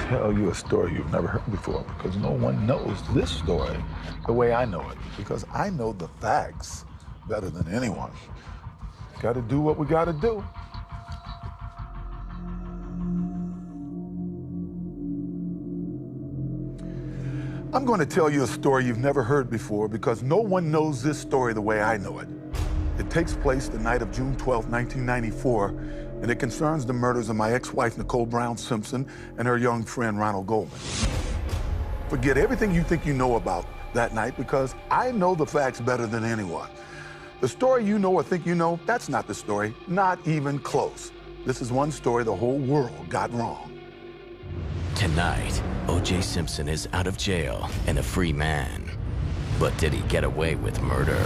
Tell you a story you've never heard before because no one knows this story the way I know it, because I know the facts better than anyone. Got to do what we got to do. I'm going to tell you a story you've never heard before because no one knows this story the way I know it. It takes place the night of June 12, 1994, and it concerns the murders of my ex-wife, Nicole Brown Simpson, and her young friend, Ronald Goldman. Forget everything you think you know about that night because I know the facts better than anyone. The story you know or think you know, that's not the story, not even close. This is one story the whole world got wrong. Tonight, O.J. Simpson is out of jail and a free man. But did he get away with murder?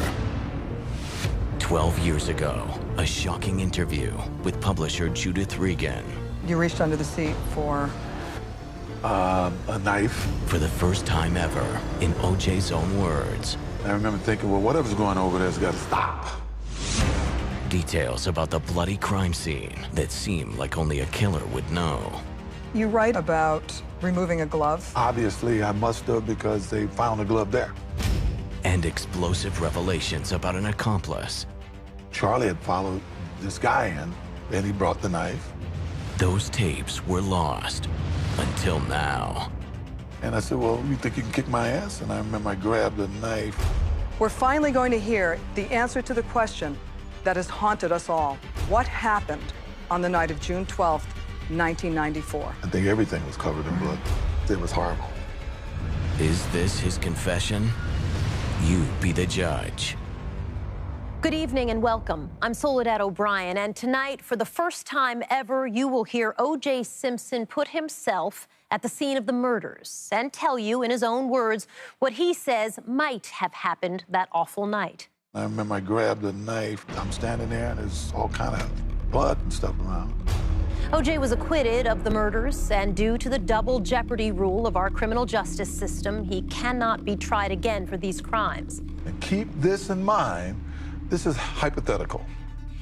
12 years ago, a shocking interview with publisher Judith Regan. You reached under the seat for? A knife. For the first time ever, in O.J.'s own words. I remember thinking, well, whatever's going on over there's got to stop. Details about the bloody crime scene that seemed like only a killer would know. You write about removing a glove. Obviously, I must have because they found a glove there. And explosive revelations about an accomplice. Charlie had followed this guy in, and he brought the knife. Those tapes were lost until now. And I said, well, you think you can kick my ass? And I remember I grabbed a knife. We're finally going to hear the answer to the question that has haunted us all. What happened on the night of June 12th, 1994? I think everything was covered in blood. It was horrible. Is this his confession? You be the judge. Good evening and welcome. I'm Soledad O'Brien, and tonight, for the first time ever, you will hear O.J. Simpson put himself at the scene of the murders and tell you, in his own words, what he says might have happened that awful night. I remember I grabbed a knife. I'm standing there, and there's all kind of blood and stuff around. O.J. was acquitted of the murders, and due to the double jeopardy rule of our criminal justice system, he cannot be tried again for these crimes. And keep this in mind. This is hypothetical.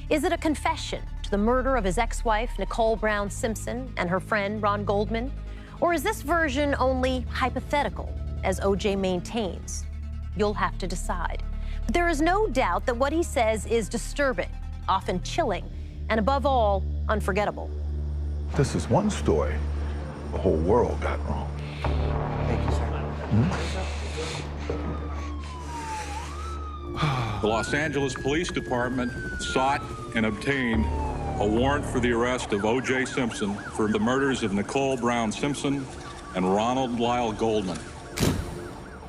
Is it a confession to the murder of his ex-wife, Nicole Brown Simpson, and her friend, Ron Goldman? Or is this version only hypothetical, as O.J. maintains? You'll have to decide. But there is no doubt that what he says is disturbing, often chilling, and above all, unforgettable. This is one story the whole world got wrong. Thank you, sir. The Los Angeles Police Department sought and obtained a warrant for the arrest of O.J. Simpson for the murders of Nicole Brown Simpson and Ronald Lyle Goldman.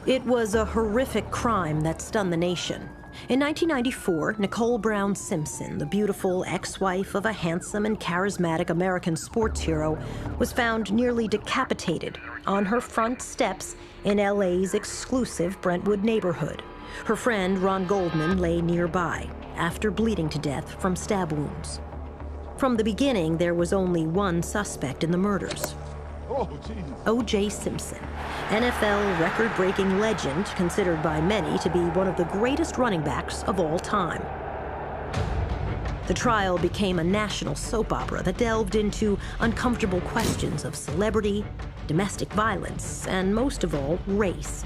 It was a horrific crime that stunned the nation. In 1994, Nicole Brown Simpson, the beautiful ex-wife of a handsome and charismatic American sports hero, was found nearly decapitated on her front steps in LA's exclusive Brentwood neighborhood. Her friend, Ron Goldman, lay nearby after bleeding to death from stab wounds. From the beginning, there was only one suspect in the murders. O.J. Simpson, NFL record-breaking legend, considered by many to be one of the greatest running backs of all time. The trial became a national soap opera that delved into uncomfortable questions of celebrity, domestic violence, and most of all, race.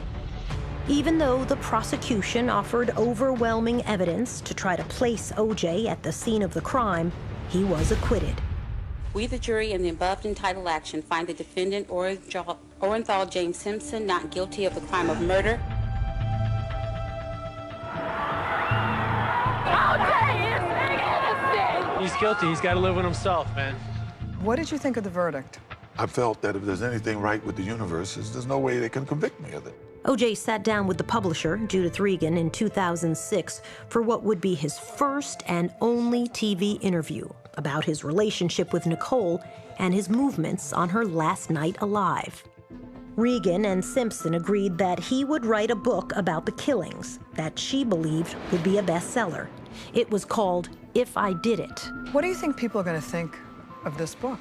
Even though the prosecution offered overwhelming evidence to try to place O.J. at the scene of the crime, he was acquitted. We, the jury, in the above entitled action, find the defendant, Orenthal James Simpson, not guilty of the crime of murder. O.J. is innocent! He's guilty. He's got to live with himself, man. What did you think of the verdict? I felt that if there's anything right with the universe, there's no way they can convict me of it. O.J. sat down with the publisher, Judith Regan, in 2006 for what would be his first and only TV interview about his relationship with Nicole and his movements on her last night alive. Regan and Simpson agreed that he would write a book about the killings that she believed would be a bestseller. It was called If I Did It. What do you think people are going to think of this book?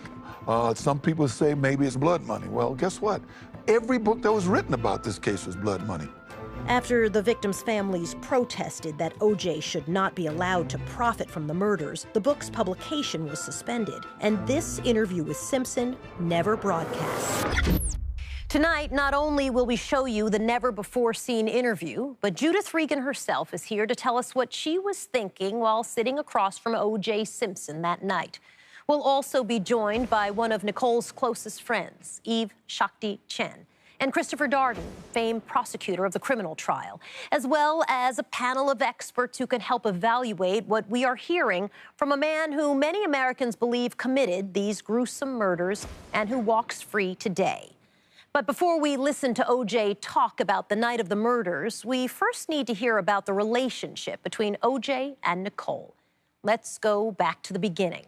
Some people say maybe it's blood money. Well, guess what? Every book that was written about this case was blood money. After the victims' families protested that O.J. should not be allowed to profit from the murders, the book's publication was suspended, and this interview with Simpson never broadcast. Tonight, not only will we show you the never-before-seen interview, but Judith Regan herself is here to tell us what she was thinking while sitting across from O.J. Simpson that night. We'll also be joined by one of Nicole's closest friends, Eve Shakti Chen, and Christopher Darden, famed prosecutor of the criminal trial, as well as a panel of experts who can help evaluate what we are hearing from a man who many Americans believe committed these gruesome murders and who walks free today. But before we listen to O.J. talk about the night of the murders, we first need to hear about the relationship between O.J. and Nicole. Let's go back to the beginning.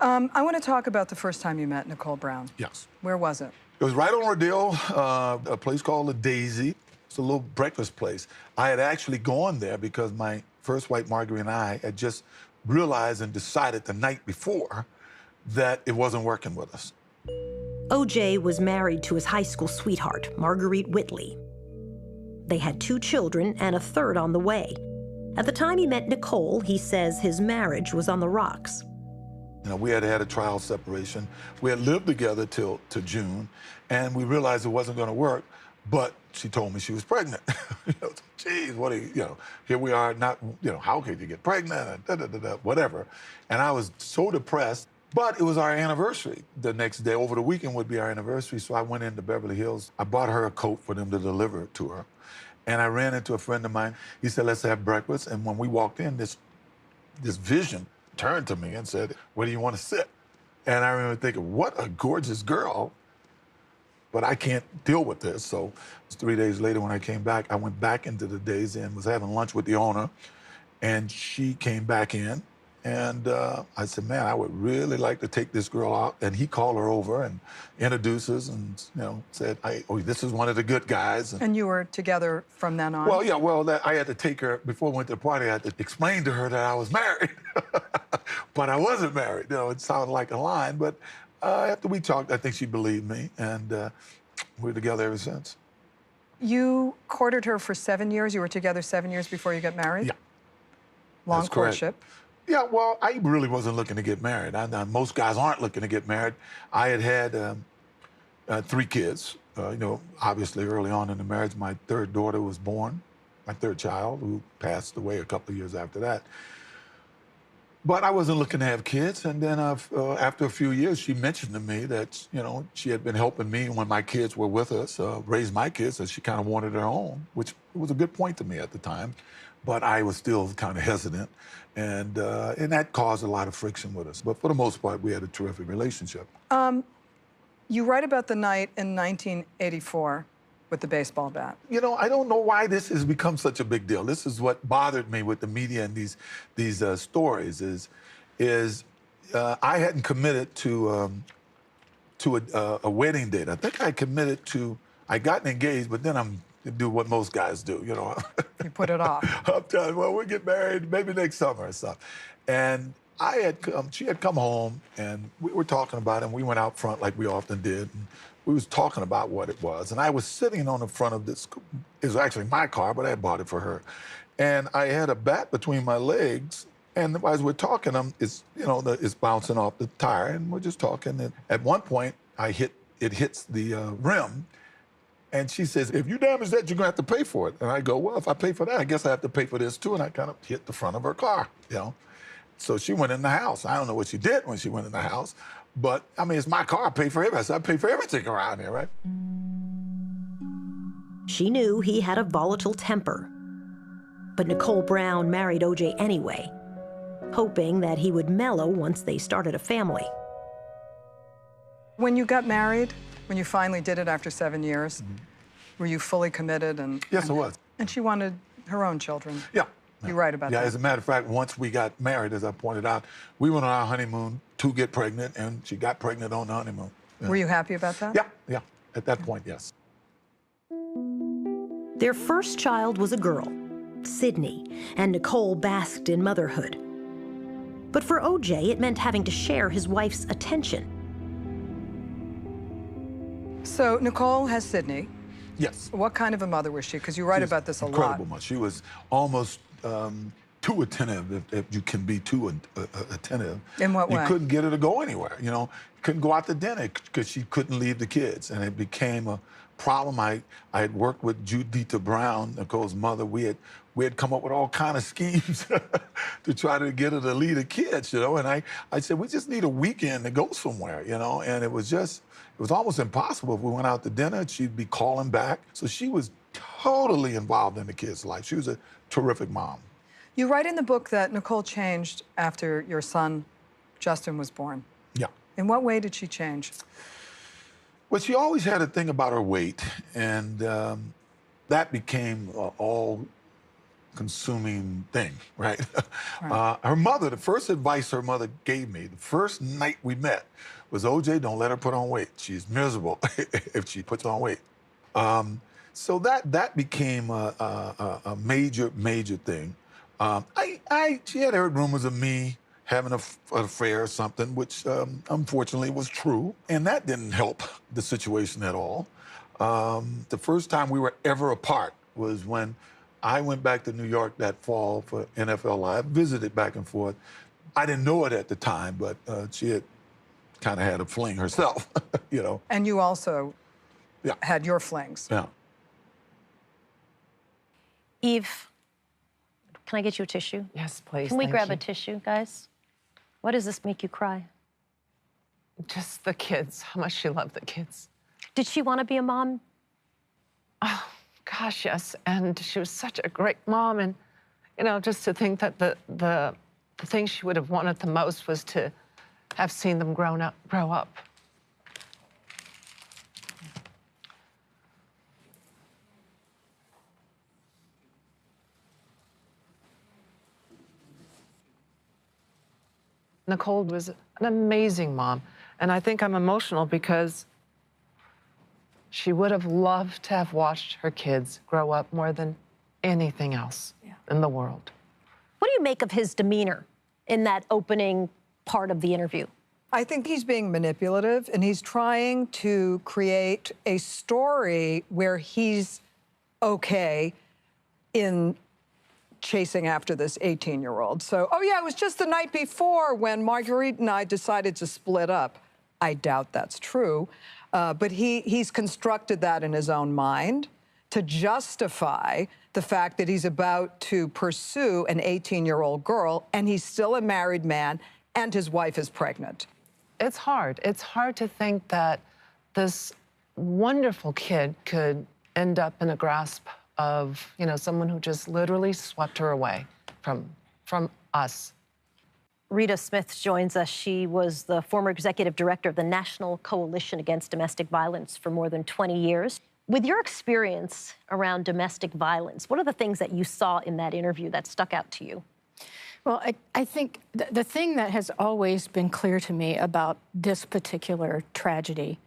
I want to talk about the first time you met Nicole Brown. Yes. Where was it? It was right on Rodeo, a place called the Daisy. It's a little breakfast place. I had actually gone there because my first wife, Marguerite, and I had just realized and decided the night before that it wasn't working with us. O.J. was married to his high school sweetheart, Marguerite Whitley. They had 2 children and a third on the way. At the time he met Nicole, he says his marriage was on the rocks. You know, we had had a trial separation. We had lived together till June, and we realized it wasn't going to work. But she told me she was pregnant. Geez, what are you, here we are, not, how could you get pregnant? Whatever. And I was so depressed. But it was our anniversary the next day. Over the weekend would be our anniversary, so I went into Beverly Hills. I bought her a coat for them to deliver it to her. And I ran into a friend of mine. He said, let's have breakfast. And when we walked in, this vision turned to me and said, where do you want to sit? And I remember thinking, what a gorgeous girl, but I can't deal with this. So 3 days later when I came back, I went back into the Days Inn, was having lunch with the owner, and she came back in. And I said, man, I would really like to take this girl out. And he called her over and introduced us and, said, this is one of the good guys. And you were together from then on? Well, yeah, I had to take her, before we went to the party, I had to explain to her that I was married. But I wasn't married. It sounded like a line. But after we talked, I think she believed me. And we're together ever since. You courted her for 7 years? You were together 7 years before you got married? Yeah. Long That's correct. courtship? Yeah, well, I really wasn't looking to get married. Most guys aren't looking to get married. I had 3 kids. Obviously, early on in the marriage, my 3rd daughter was born, my 3rd child, who passed away a couple of years after that. But I wasn't looking to have kids. And then after a few years, she mentioned to me that, she had been helping me when my kids were with us, raise my kids, and she kind of wanted her own, which was a good point to me at the time. But I was still kind of hesitant, and that caused a lot of friction with us. But for the most part, we had a terrific relationship. You write about the night in 1984 with the baseball bat. I don't know why this has become such a big deal. This is what bothered me with the media and these stories is I hadn't committed to a wedding date. I think I committed to, I got engaged, but then do what most guys do, You put it off. I'm telling you, well, we'll get married maybe next summer or something. And she had come home, and we were talking about it, and we went out front like we often did, and we was talking about what it was. And I was sitting on the front of this, it was actually my car, but I bought it for her. And I had a bat between my legs, and as we're talking, it's bouncing off the tire, and we're just talking. And at one point, it hits the rim. And she says, if you damage that, you're going to have to pay for it. And I go, well, if I pay for that, I guess I have to pay for this, too. And I kind of hit the front of her car, So she went in the house. I don't know what she did when she went in the house. But, it's my car. I pay for everything. So I pay for everything around here, right? She knew he had a volatile temper. But Nicole Brown married O.J. anyway, hoping that he would mellow once they started a family. When you got married, when you finally did it after 7 years, were you fully committed? Yes, I was. And she wanted her own children. Yeah. You write about that. Yeah, as a matter of fact, once we got married, as I pointed out, we went on our honeymoon to get pregnant, and she got pregnant on the honeymoon. Yeah. Were you happy about that? Yeah. At that point, yes. Their first child was a girl, Sydney, and Nicole basked in motherhood. But for O.J., it meant having to share his wife's attention. So Nicole has Sydney. Yes. What kind of a mother was she? Because you write about this a lot. Incredible mother. She was almost too attentive, if you can be too attentive. In what way? You couldn't get her to go anywhere, you know. Couldn't go out to dinner because she couldn't leave the kids. And it became a problem. I had worked with Judith Brown, Nicole's mother. We had come up with all kind of schemes to try to get her to leave the kids, you know. And I said, we just need a weekend to go somewhere, you know. And it was almost impossible. If we went out to dinner, she'd be calling back. So she was totally involved in the kids' life. She was a terrific mom. You write in the book that Nicole changed after your son, Justin, was born. Yeah. In what way did she change? Well, she always had a thing about her weight, and that became an all-consuming thing, right? Right. Her mother, the first advice her mother gave me, the first night we met, was, OJ, don't let her put on weight. She's miserable if she puts on weight. So that became a major thing. She had heard rumors of me having an affair or something, which unfortunately was true. And that didn't help the situation at all. The first time we were ever apart was when I went back to New York that fall for NFL Live, visited back and forth. I didn't know it at the time, but she had kind of had a fling herself, you know. And you also had your flings. Yeah. Eve, can I get you a tissue? Yes, please. Can we thank grab you. a tissue, guys? Why does this make you cry? Just the kids, how much she loved the kids. Did she want to be a mom? Oh, gosh, yes. And she was such a great mom. And, you know, just to think that the thing she would have wanted the most was to have seen them grow up. Nicole was an amazing mom. And I think I'm emotional because she would have loved to have watched her kids grow up more than anything else in the world. What do you make of his demeanor in that opening part of the interview? I think he's being manipulative, and he's trying to create a story where he's okay in chasing after this 18-year-old. So, oh yeah, it was just the night before when Marguerite and I decided to split up. I doubt that's true, but he's constructed that in his own mind to justify the fact that he's about to pursue an 18-year-old girl, and he's still a married man, and his wife is pregnant. It's hard. It's hard to think that this wonderful kid could end up in a grasp of, you know, someone who just literally swept her away from us. Rita Smith joins us. She was the former executive director of the National Coalition Against Domestic Violence for more than 20 years. With your experience around domestic violence, what are the things that you saw in that interview that stuck out to you? Well, I think the thing that has always been clear to me about this particular tragedy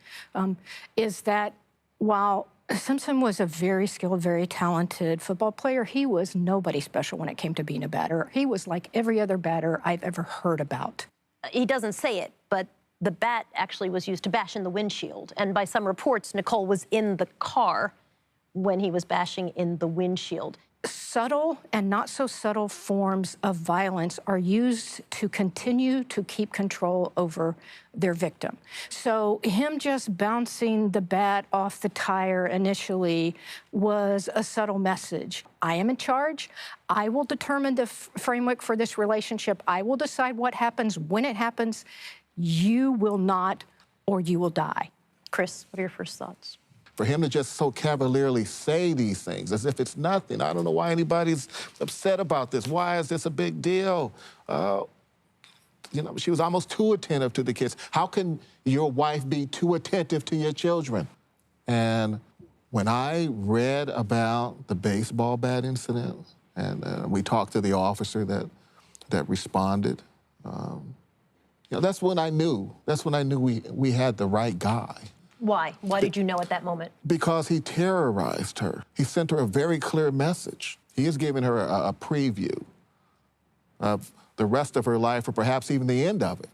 is that while Simpson was a very skilled, very talented football player, he was nobody special when it came to being a batter. He was like every other batter I've ever heard about. He doesn't say it, but the bat actually was used to bash in the windshield. And by some reports, Nicole was in the car when he was bashing in the windshield. Subtle and not so subtle forms of violence are used to continue to keep control over their victim. So him just bouncing the bat off the tire initially was a subtle message. I am in charge. I will determine the framework for this relationship. I will decide what happens when it happens. You will not, or you will die. Chris, what are your first thoughts? For him to just so cavalierly say these things as if it's nothing. I don't know why anybody's upset about this. Why is this a big deal? You know, she was almost too attentive to the kids. How can your wife be too attentive to your children? And when I read about the baseball bat incident, and we talked to the officer that responded, you know, that's when I knew. That's when I knew we had the right guy. Why? Why did you know at that moment? Because he terrorized her. He sent her a very clear message. He is giving her a preview of the rest of her life, or perhaps even the end of it.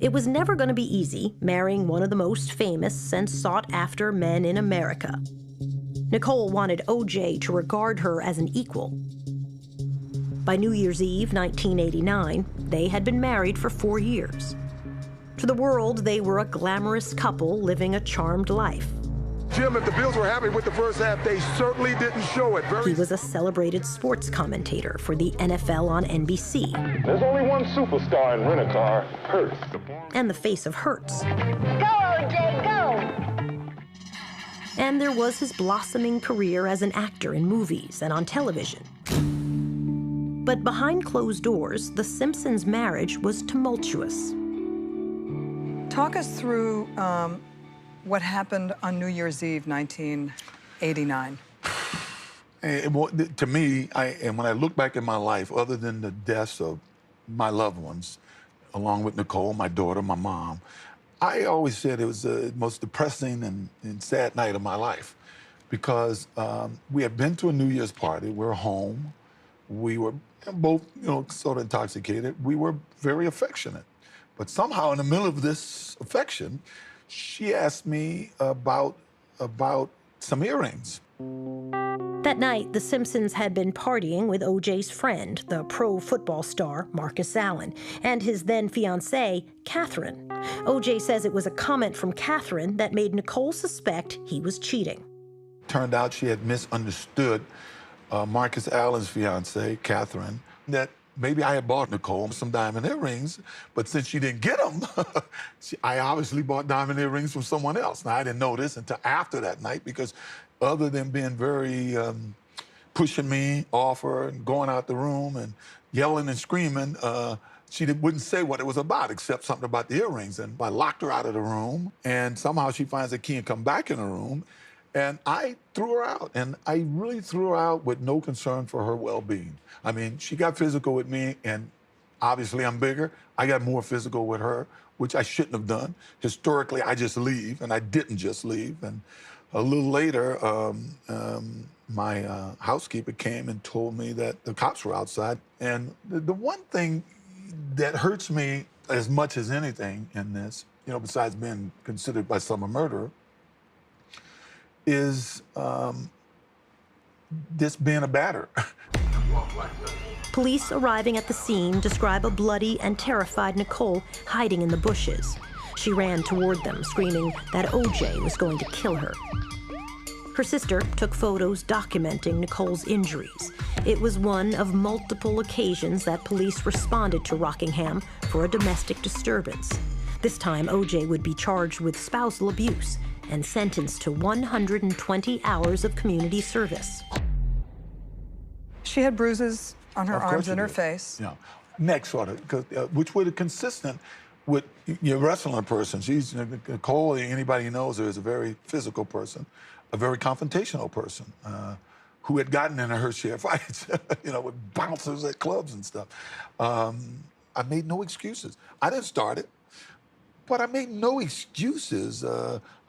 It was never going to be easy marrying one of the most famous and sought-after men in America. Nicole wanted O.J. to regard her as an equal. By New Year's Eve, 1989, they had been married for 4 years. To the world, they were a glamorous couple living a charmed life. Jim, if the Bills were happy with the first half, they certainly didn't show it. He was a celebrated sports commentator for the NFL on NBC. There's only one superstar in Rent-A-Car, Hertz. And the face of Hertz. Go, OJ, go! And there was his blossoming career as an actor in movies and on television. But behind closed doors, the Simpsons' marriage was tumultuous. Talk us through what happened on New Year's Eve, 1989. To me, and when I look back at my life, other than the deaths of my loved ones, along with Nicole, my daughter, my mom, I always said it was the most depressing and sad night of my life because we had been to a New Year's party. We were home. We were both, sort of intoxicated. We were very affectionate. But somehow in the middle of this affection, she asked me about some earrings. That night, the Simpsons had been partying with O.J.'s friend, the pro football star Marcus Allen, and his then-fiancée, Catherine. O.J. says it was a comment from Catherine that made Nicole suspect he was cheating. Turned out she had misunderstood Marcus Allen's fiancée, Catherine, that maybe I had bought Nicole some diamond earrings, but since she didn't get them, I obviously bought diamond earrings from someone else. Now, I didn't know this until after that night because other than being very pushing me off her and going out the room and yelling and screaming, she wouldn't say what it was about except something about the earrings. And I locked her out of the room, and somehow she finds the key and come back in the room. And I threw her out, and I really threw her out with no concern for her well-being. I mean, she got physical with me, and obviously I'm bigger. I got more physical with her, which I shouldn't have done. Historically, I just leave, and I didn't just leave. And a little later, my housekeeper came and told me that the cops were outside. And the one thing that hurts me as much as anything in this, besides being considered by some a murderer, is this being a batterer. Police arriving at the scene describe a bloody and terrified Nicole hiding in the bushes. She ran toward them, screaming that O.J. was going to kill her. Her sister took photos documenting Nicole's injuries. It was one of multiple occasions that police responded to Rockingham for a domestic disturbance. This time, O.J. would be charged with spousal abuse and sentenced to 120 hours of community service. She had bruises on her arms and her face. Yeah, neck sort of, which were consistent with your wrestling person. She's, Nicole, anybody who knows her, is a very physical person, a very confrontational person, who had gotten into her share of fights, with bouncers at clubs and stuff. I made no excuses. I didn't start it. But I made no excuses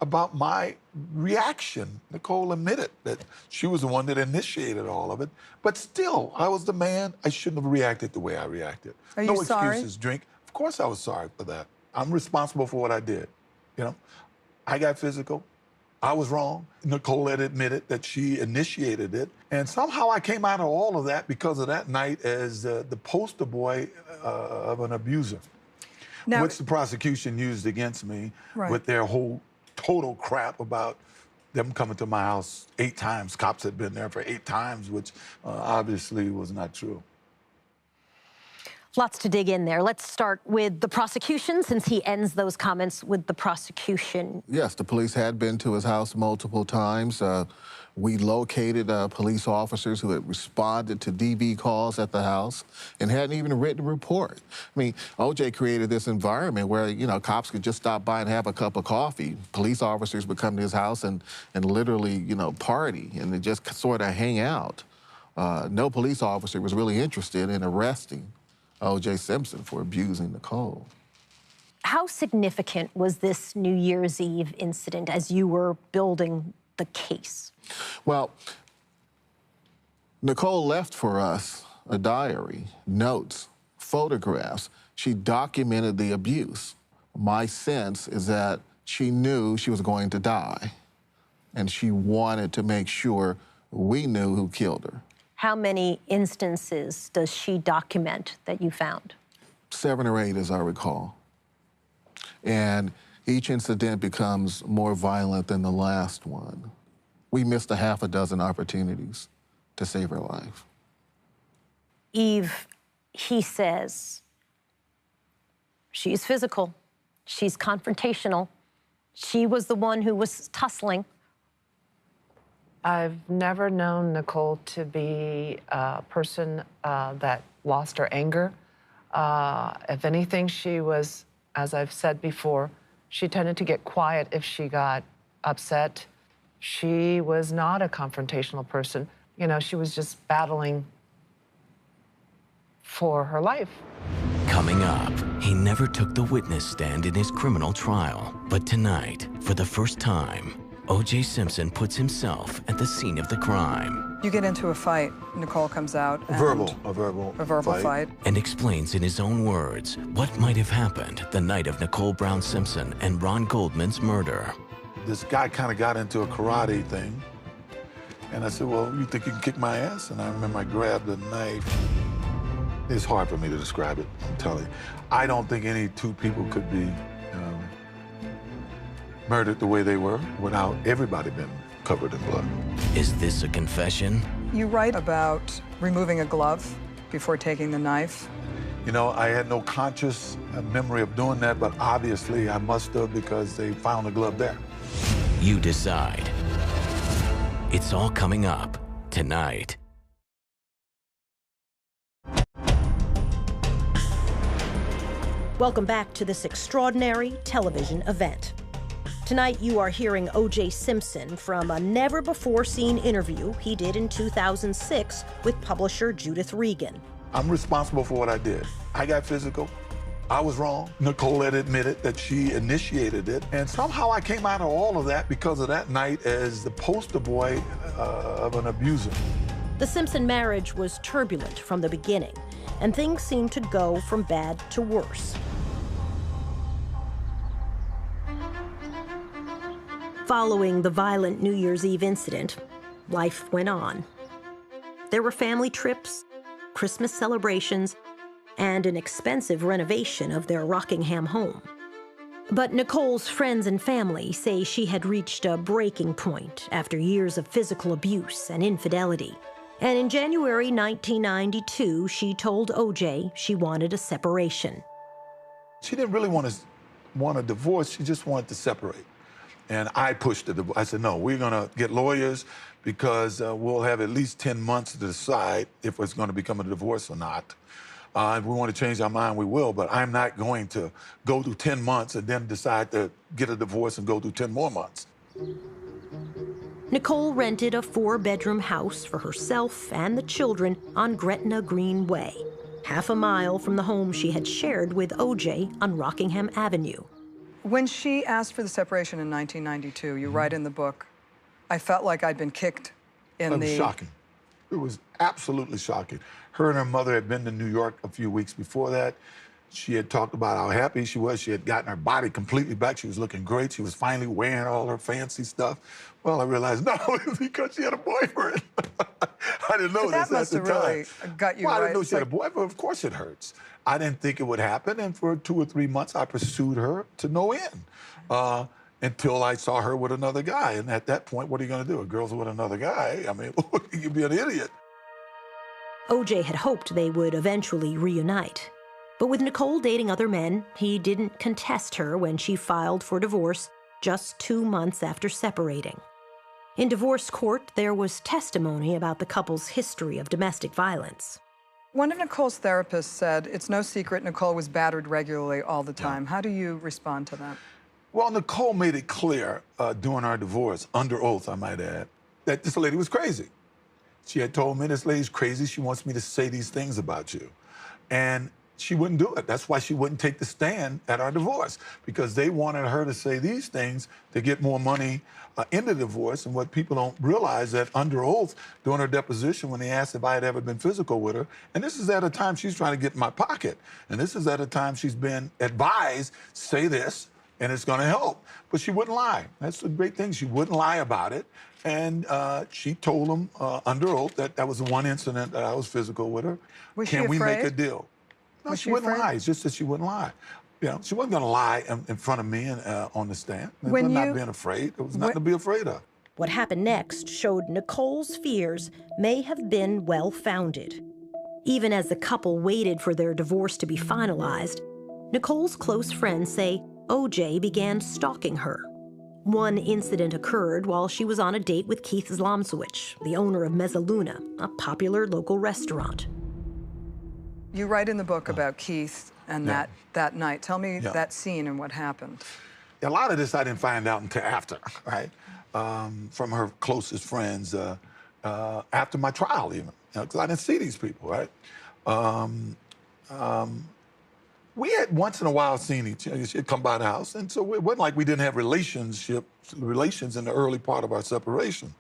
about my reaction. Nicole admitted that she was the one that initiated all of it. But still, I was the man. I shouldn't have reacted the way I reacted. Are you sorry? No excuses, drink. Of course I was sorry for that. I'm responsible for what I did. I got physical. I was wrong. Nicole had admitted that she initiated it. And somehow I came out of all of that because of that night as the poster boy of an abuser. Now, which the prosecution used against me with their whole total crap about them coming to my house 8 times. Cops had been there for 8 times, which obviously was not true. Lots to dig in there. Let's start with the prosecution, since he ends those comments with the prosecution. Yes, the police had been to his house multiple times. We located police officers who had responded to DV calls at the house and hadn't even written a report. I mean, O.J. created this environment where, cops could just stop by and have a cup of coffee. Police officers would come to his house and literally, party and just sort of hang out. No police officer was really interested in arresting O.J. Simpson for abusing Nicole. How significant was this New Year's Eve incident as you were building the case? Well, Nicole left for us a diary, notes, photographs. She documented the abuse. My sense is that she knew she was going to die, and she wanted to make sure we knew who killed her. How many instances does she document that you found? 7 or 8, as I recall. And each incident becomes more violent than the last one. We missed a half a dozen opportunities to save her life. Eve, he says, she's physical, she's confrontational, she was the one who was tussling. I've never known Nicole to be a person that lost her anger. If anything, she was, as I've said before, she tended to get quiet if she got upset. She was not a confrontational person. You know, she was just battling for her life. Coming up, he never took the witness stand in his criminal trial. But tonight, for the first time, O.J. Simpson puts himself at the scene of the crime. You get into a fight. Nicole comes out. A verbal fight. And explains in his own words what might have happened the night of Nicole Brown Simpson and Ron Goldman's murder. This guy kind of got into a karate thing. And I said, well, you think you can kick my ass? And I remember I grabbed a knife. It's hard for me to describe it, I'm telling you. I don't think any two people could be murdered the way they were without everybody being covered in blood. Is this a confession? You write about removing a glove before taking the knife. You know, I had no conscious memory of doing that, but obviously I must have because they found the glove there. You decide. It's all coming up tonight. Welcome back to this extraordinary television event. Tonight, you are hearing O.J. Simpson from a never-before-seen interview he did in 2006 with publisher Judith Regan. I'm responsible for what I did. I got physical. I was wrong. Nicole had admitted that she initiated it. And somehow I came out of all of that because of that night as the poster boy of an abuser. The Simpson marriage was turbulent from the beginning, and things seemed to go from bad to worse. Following the violent New Year's Eve incident, life went on. There were family trips, Christmas celebrations, and an expensive renovation of their Rockingham home. But Nicole's friends and family say she had reached a breaking point after years of physical abuse and infidelity. And in January 1992, she told O.J. she wanted a separation. She didn't really want a divorce, she just wanted to separate. And I pushed the divorce. I said, no, we're gonna get lawyers because we'll have at least 10 months to decide if it's gonna become a divorce or not. If we want to change our mind, we will, but I'm not going to go through 10 months and then decide to get a divorce and go through 10 more months. Nicole rented a 4-bedroom house for herself and the children on Gretna Green Way, half a mile from the home she had shared with O.J. on Rockingham Avenue. When she asked for the separation in 1992, you write in the book, I felt like I'd been kicked in It was shocking. It was absolutely shocking. Her and her mother had been to New York a few weeks before that. She had talked about how happy she was. She had gotten her body completely back. She was looking great. She was finally wearing all her fancy stuff. Well, I realized, no, it was because she had a boyfriend. I didn't know that this at the time. Really got you well, I right. didn't know she had a boyfriend. Of course it hurts. I didn't think it would happen. And for 2 or 3 months, I pursued her to no end until I saw her with another guy. And at that point, what are you going to do? A girl's with another guy? I mean, you'd be an idiot. O.J. had hoped they would eventually reunite. But with Nicole dating other men, he didn't contest her when she filed for divorce just 2 months after separating. In divorce court, there was testimony about the couple's history of domestic violence. One of Nicole's therapists said it's no secret Nicole was battered regularly all the time. How do you respond to that? Well, Nicole made it clear during our divorce, under oath, I might add, that this lady was crazy. She had told me, this lady's crazy. She wants me to say these things about you. And she wouldn't do it. That's why she wouldn't take the stand at our divorce, because they wanted her to say these things to get more money in the divorce. And what people don't realize, that under oath during her deposition, when they asked if I had ever been physical with her, and this is at a time she's trying to get in my pocket, and this is at a time she's been advised, say this, and it's going to help. But she wouldn't lie. That's the great thing. She wouldn't lie about it. And she told him under oath that that was the one incident that I was physical with her. Was she Can we make afraid? a deal? No, Was she she wouldn't afraid? lie. It's just that she wouldn't lie. You know, she wasn't going to lie in front of me and on the stand. It When was you- not being afraid. There was nothing to be afraid of. What happened next showed Nicole's fears may have been well-founded. Even as the couple waited for their divorce to be finalized, Nicole's close friends say O.J. began stalking her. One incident occurred while she was on a date with Keith Zlomsowicz, the owner of Mezzaluna, a popular local restaurant. You write in the book about Keith and Yeah. that night. Tell me Yeah. that scene and what happened. A lot of this I didn't find out until after, right? From her closest friends, after my trial even, because I didn't see these people, right? We had once in a while seen each other. She'd come by the house, and so it wasn't like we didn't have relations in the early part of our separation.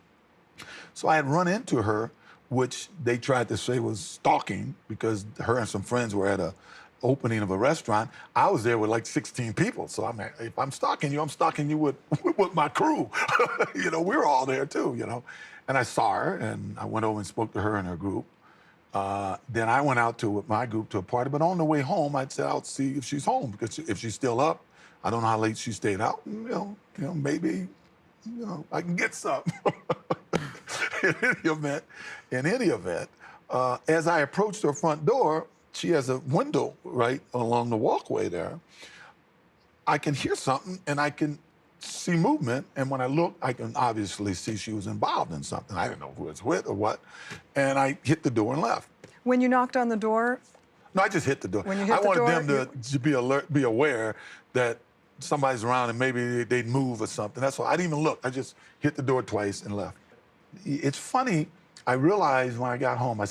So I had run into her, which they tried to say was stalking, because her and some friends were at a opening of a restaurant. I was there with like 16 people. So I'm like, if I'm stalking you with my crew. You know, we were all there too, you know. And I saw her, and I went over and spoke to her and her group. Then I went out with my group to a party, but on the way home, I'd say, I'll see if she's home, because if she's still up, I don't know how late she stayed out. And, you know, maybe, you know, I can get some. In any event, as I approached her front door, she has a window right along the walkway there. I can hear something, and I can see movement, and when I look, I can obviously see she was involved in something. I didn't know who it was with or what, and I hit the door and left. When you knocked on the door? No, I just hit the door. When you hit I the wanted door, them to be alert, be aware that somebody's around and maybe they'd move or something. That's all. I didn't even look. I just hit the door twice and left. It's funny, I realized when I got home,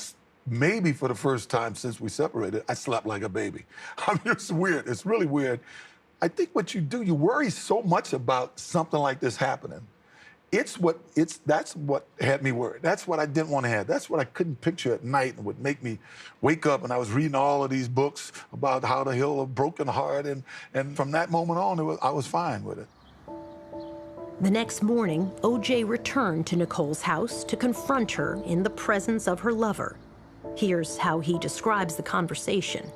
maybe for the first time since we separated, I slept like a baby. I mean, it's weird. It's really weird. I think what you do, you worry so much about something like this happening. That's what had me worried. That's what I didn't want to have. That's what I couldn't picture at night and would make me wake up. And I was reading all of these books about how to heal a broken heart. And from that moment on, I was fine with it. The next morning, O.J. returned to Nicole's house to confront her in the presence of her lover. Here's how he describes the conversation.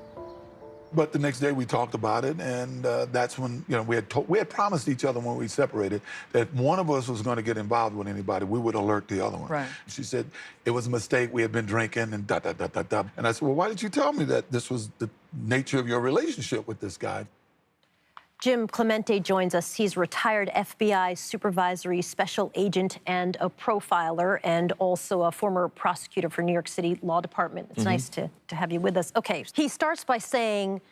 But the next day we talked about it, and that's when, you know, we had promised each other when we separated that one of us was going to get involved with anybody, we would alert the other one. Right. She said it was a mistake, we had been drinking, and da da da da da. And I said, well, why did you tell me that this was the nature of your relationship with this guy? Jim Clemente joins us. He's retired FBI supervisory special agent and a profiler, and also a former prosecutor for New York City Law Department. It's nice to have you with us. Okay, he starts by saying,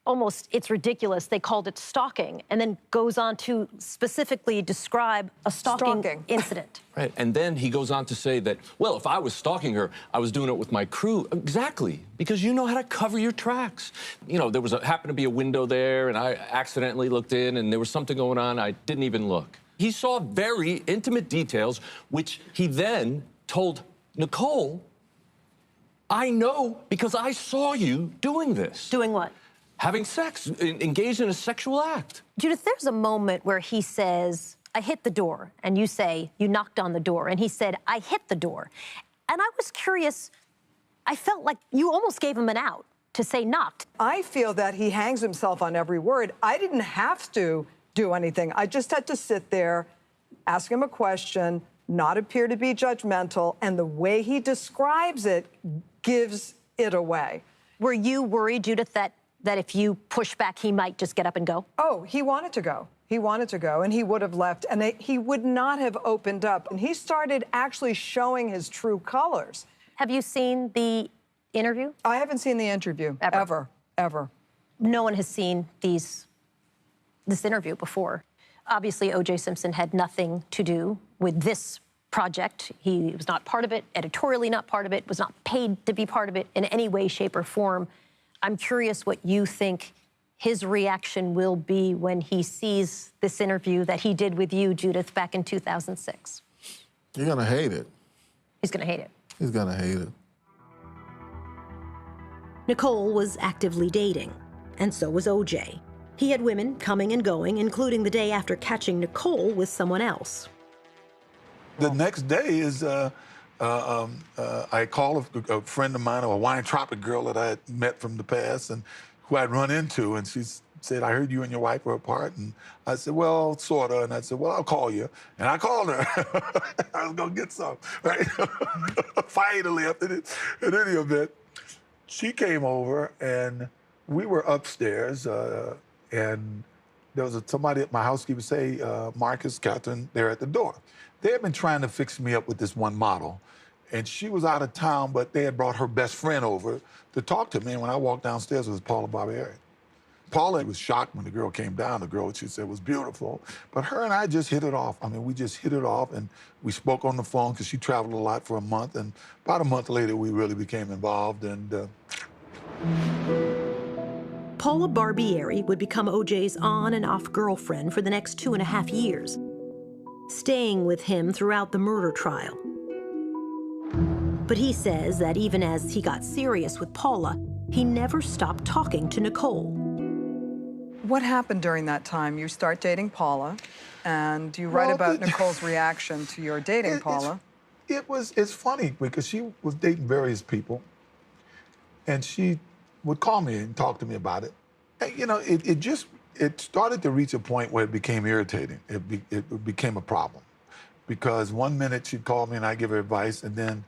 almost, it's ridiculous, they called it stalking, and then goes on to specifically describe a stalking incident. Right, and then he goes on to say that, well, if I was stalking her, I was doing it with my crew. Exactly, because you know how to cover your tracks. You know, there happened to be a window there, and I accidentally looked in, and there was something going on. I didn't even look. He saw very intimate details, which he then told Nicole, I know because I saw you doing this. Doing what? Having sex, engaged in a sexual act. Judith, there's a moment where he says, I hit the door, and you say, you knocked on the door, and he said, I hit the door. And I was curious, I felt like you almost gave him an out to say knocked. I feel that he hangs himself on every word. I didn't have to do anything. I just had to sit there, ask him a question, not appear to be judgmental, and the way he describes it gives it away. Were you worried, Judith, that if you push back, he might just get up and go? Oh, he wanted to go. He wanted to go, and he would have left, and he would not have opened up. And he started actually showing his true colors. Have you seen the interview? I haven't seen the interview, ever. No one has seen this interview before. Obviously, O.J. Simpson had nothing to do with this project. He was not part of it, editorially not part of it, was not paid to be part of it in any way, shape, or form. I'm curious what you think his reaction will be when he sees this interview that he did with you, Judith, back in 2006. You're gonna hate it. He's gonna hate it. He's gonna hate it. Nicole was actively dating, and so was O.J. He had women coming and going, including the day after catching Nicole with someone else. The next day is, I call a friend of mine, a Hawaiian-tropic girl that I had met from the past and who I'd run into, and she said, I heard you and your wife were apart. And I said, well, sort of. And I said, well, I'll call you. And I called her. I was going to get some, right? Finally, after this, in any event, she came over, and we were upstairs, and there was somebody at my housekeeper say, Marcus, Catherine, they're at the door. They had been trying to fix me up with this one model, and she was out of town, but they had brought her best friend over to talk to me, and when I walked downstairs, it was Paula Barbieri. Paula was shocked when the girl came down. The girl, she said, was beautiful, but her and I just hit it off. I mean, we just hit it off, and we spoke on the phone because she traveled a lot for a month, and about a month later, we really became involved, and Paula Barbieri would become O.J.'s on and off girlfriend for the next 2.5 years, staying with him throughout the murder trial. But he says that even as he got serious with Paula, he never stopped talking to Nicole. What happened during that time? You start dating Paula, and you write about Nicole's reaction to your dating Paula. It's funny because she was dating various people, and she would call me and talk to me about it. And, you know, it started to reach a point where it became irritating. It became a problem because one minute she'd call me and I'd give her advice, and then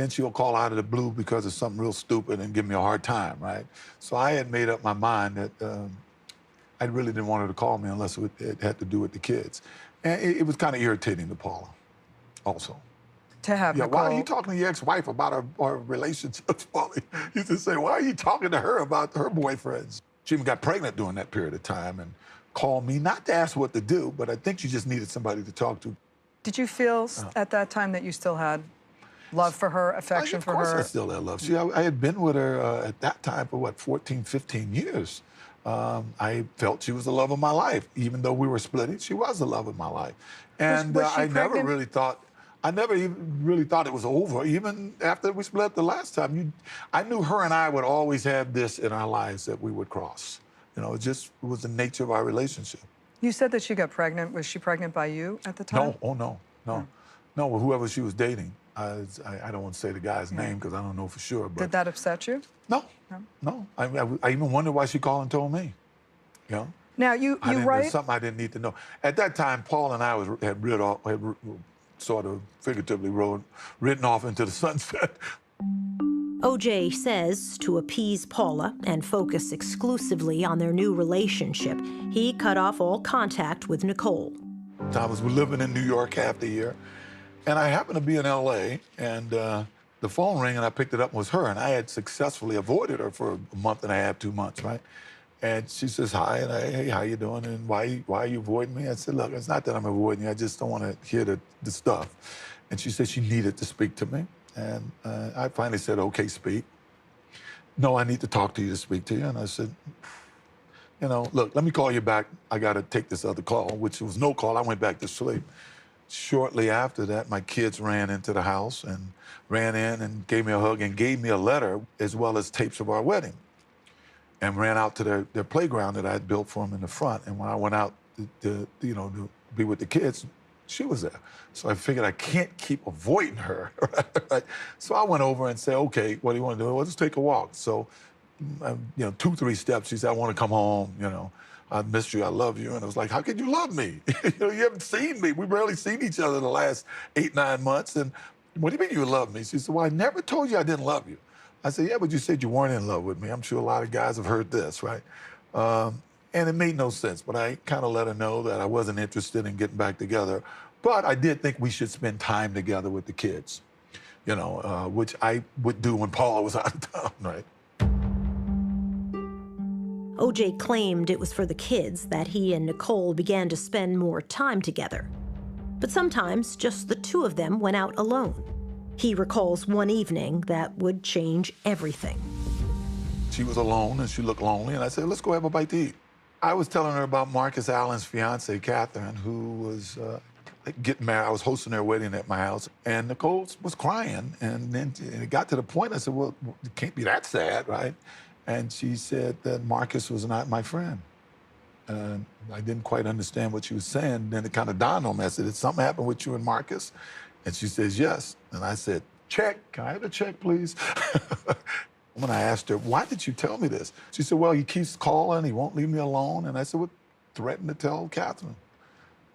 she'll call out of the blue because of something real stupid and give me a hard time, right? So I had made up my mind that I really didn't want her to call me unless it had to do with the kids. And it was kind of irritating to Paula also. To have Nicole. Why are you talking to your ex-wife about our relationships, Paula? You used to say, why are you talking to her about her boyfriends? She even got pregnant during that period of time and called me, not to ask what to do, but I think she just needed somebody to talk to. Did you feel at that time that you still had love for her, affection for her? Of course I still had love. See, I had been with her at that time for, 14, 15 years. I felt she was the love of my life. Even though we were splitting, she was the love of my life. And was she I never pregnant? really thought, I never even really thought it was over. Even after we split the last time, I knew her and I would always have this in our lives that we would cross. You know, it was the nature of our relationship. You said that she got pregnant. Was she pregnant by you at the time? No, oh no, no. No, well, whoever she was dating. I don't want to say the guy's name because I don't know for sure. But did that upset you? No, no. I even wondered why she called and told me. You know. Now you write. There's something I didn't need to know. At that time, Paul and I had sort of figuratively ridden off into the sunset. O.J. says to appease Paula and focus exclusively on their new relationship, he cut off all contact with Nicole. I was living in New York half the year, and I happened to be in L.A., and the phone rang, and I picked it up, and it was her, and I had successfully avoided her for a month and a half, 2 months, right? And she says, hi, and hey, how you doing, and why are you avoiding me? I said, look, it's not that I'm avoiding you, I just don't want to hear the stuff. And she said she needed to speak to me, and I finally said, okay, speak. No, I need to talk to you to speak to you, and I said, you know, look, let me call you back. I got to take this other call, which was no call. I went back to sleep. Shortly after that, my kids ran into the house and ran in and gave me a hug and gave me a letter as well as tapes of our wedding, and ran out to their playground that I had built for them in the front. And when I went out to be with the kids, she was there. So I figured I can't keep avoiding her, right? So I went over and said, okay, what do you want to do? Well, let's take a walk. So, 2, 3 steps, she said, I want to come home, I missed you, I love you. And I was like, how could you love me? You haven't seen me. We've barely seen each other in the last 8, 9 months. And what do you mean you love me? She said, well, I never told you I didn't love you. I said, yeah, but you said you weren't in love with me. I'm sure a lot of guys have heard this, right? And it made no sense, but I kind of let her know that I wasn't interested in getting back together. But I did think we should spend time together with the kids, which I would do when Paula was out of town, right? O.J. claimed it was for the kids that he and Nicole began to spend more time together. But sometimes just the two of them went out alone. He recalls one evening that would change everything. She was alone and she looked lonely, and I said, let's go have a bite to eat. I was telling her about Marcus Allen's fiance, Catherine, who was getting married. I was hosting their wedding at my house, and Nicole was crying, and then it got to the point, I said, well, it can't be that sad, right? And she said that Marcus was not my friend. And I didn't quite understand what she was saying. Then it kind of dawned on me. I said, did something happen with you and Marcus? And she says, yes. And I said, check. Can I have a check, please? When I asked her, why did you tell me this? She said, well, he keeps calling. He won't leave me alone. And I said, well, threaten to tell Catherine.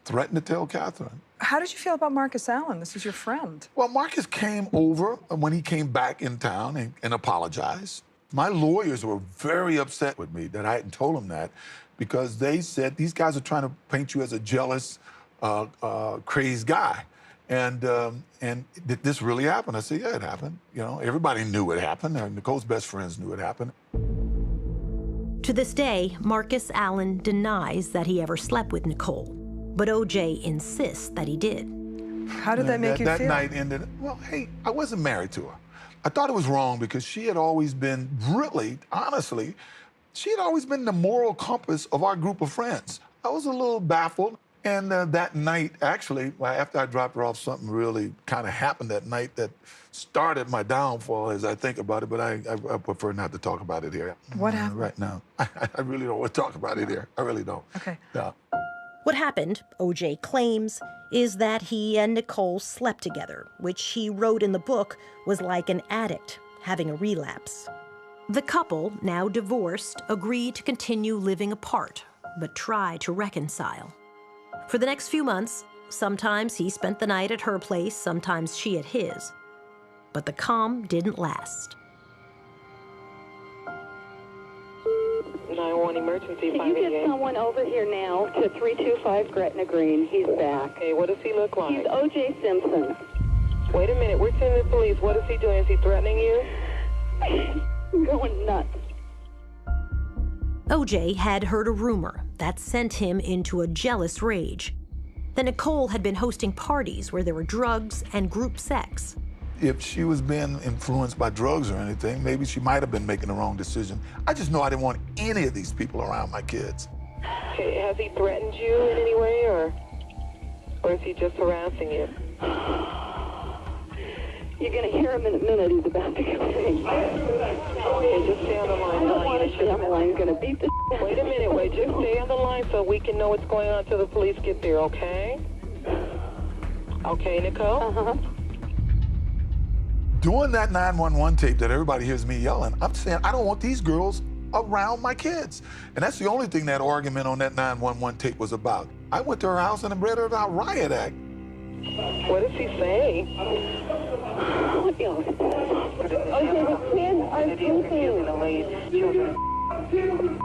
Threaten to tell Catherine. How did you feel about Marcus Allen? This is your friend. Well, Marcus came over when he came back in town and apologized. My lawyers were very upset with me that I hadn't told them that, because they said, these guys are trying to paint you as a jealous, crazed guy. And did this really happen? I said, yeah, it happened. You know, everybody knew it happened. Nicole's best friends knew it happened. To this day, Marcus Allen denies that he ever slept with Nicole, but O.J. insists that he did. How did that make you feel? That night ended, well, hey, I wasn't married to her. I thought it was wrong because she had always been, really, honestly, she had always been the moral compass of our group of friends. I was a little baffled. And that night, actually, after I dropped her off, something really kind of happened that night that started my downfall as I think about it, but I prefer not to talk about it here. What happened? Right now. I really don't want to talk about it here. I really don't. Okay. Yeah. What happened, O.J. claims, is that he and Nicole slept together, which he wrote in the book was like an addict having a relapse. The couple, now divorced, agreed to continue living apart, but try to reconcile. For the next few months, sometimes he spent the night at her place, sometimes she at his. But the calm didn't last. 911 emergency. Can you get someone over here now to 325 Gretna Green? He's back. Hey, what does he look like? He's O.J. Simpson. Wait a minute, we're sending the police. What is he doing? Is he threatening you? I'm going nuts. O.J. had heard a rumor that sent him into a jealous rage. That Nicole had been hosting parties where there were drugs and group sex. If she was being influenced by drugs or anything, maybe she might have been making the wrong decision. I just know I didn't want any of these people around my kids. Okay, has he threatened you in any way, or is he just harassing you? You're going to hear him in a minute. He's about to come in. Okay, just stay on the line. I don't want to stay on the line. He's going to beat the Wait a minute, wait. Just stay on the line so we can know what's going on until the police get there, okay? Okay, Nicole? Uh-huh. Doing that 911 tape that everybody hears me yelling, I'm saying I don't want these girls around my kids. And that's the only thing that argument on that 911 tape was about. I went to her house and read her about riot act. What does he say? Okay, the kids are sleeping.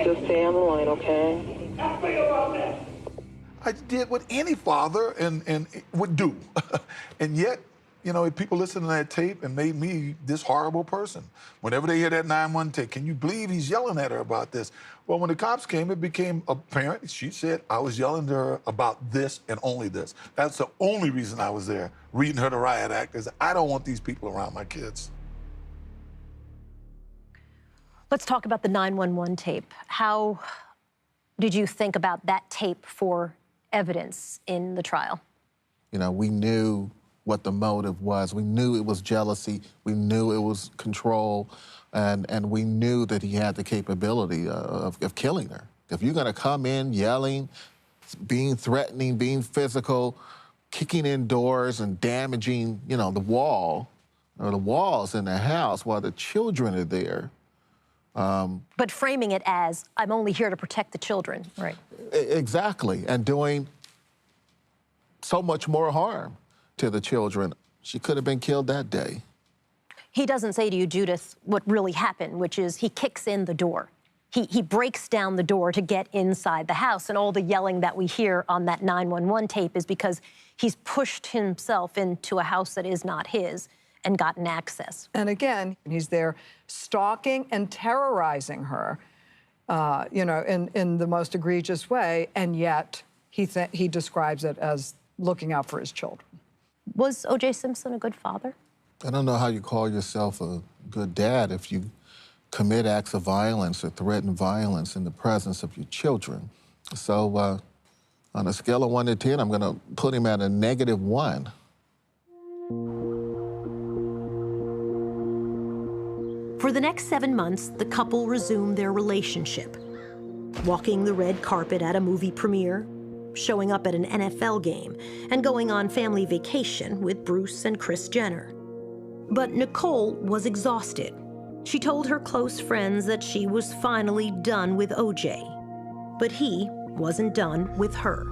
Just stay on the line, okay? I did what any father and would do. And yet, you know, if people listen to that tape and made me this horrible person. Whenever they hear that 911 tape, can you believe he's yelling at her about this? Well, when the cops came, it became apparent. She said, I was yelling to her about this and only this. That's the only reason I was there, reading her the riot act, is I don't want these people around my kids. Let's talk about the 911 tape. How did you think about that tape for evidence in the trial? You know, we knew what the motive was. We knew it was jealousy. We knew it was control. And we knew that he had the capability of killing her. If you're gonna come in yelling, being threatening, being physical, kicking in doors and damaging, you know, the wall or the walls in the house while the children are there. But framing it as, I'm only here to protect the children. Right. Exactly, and doing so much more harm to the children. She could have been killed that day. He doesn't say to you, Judith, what really happened, which is he kicks in the door. He breaks down the door to get inside the house, and all the yelling that we hear on that 911 tape is because he's pushed himself into a house that is not his and gotten access. And again, he's there stalking and terrorizing her, you know, in the most egregious way, and yet he describes it as looking out for his children. Was O.J. Simpson a good father? I don't know how you call yourself a good dad if you commit acts of violence or threaten violence in the presence of your children. So on a scale of 1 to 10, I'm going to put him at a -1. For the next 7 months, the couple resumed their relationship, walking the red carpet at a movie premiere, showing up at an NFL game, and going on family vacation with Bruce and Kris Jenner. But Nicole was exhausted. She told her close friends that she was finally done with O.J., but he wasn't done with her.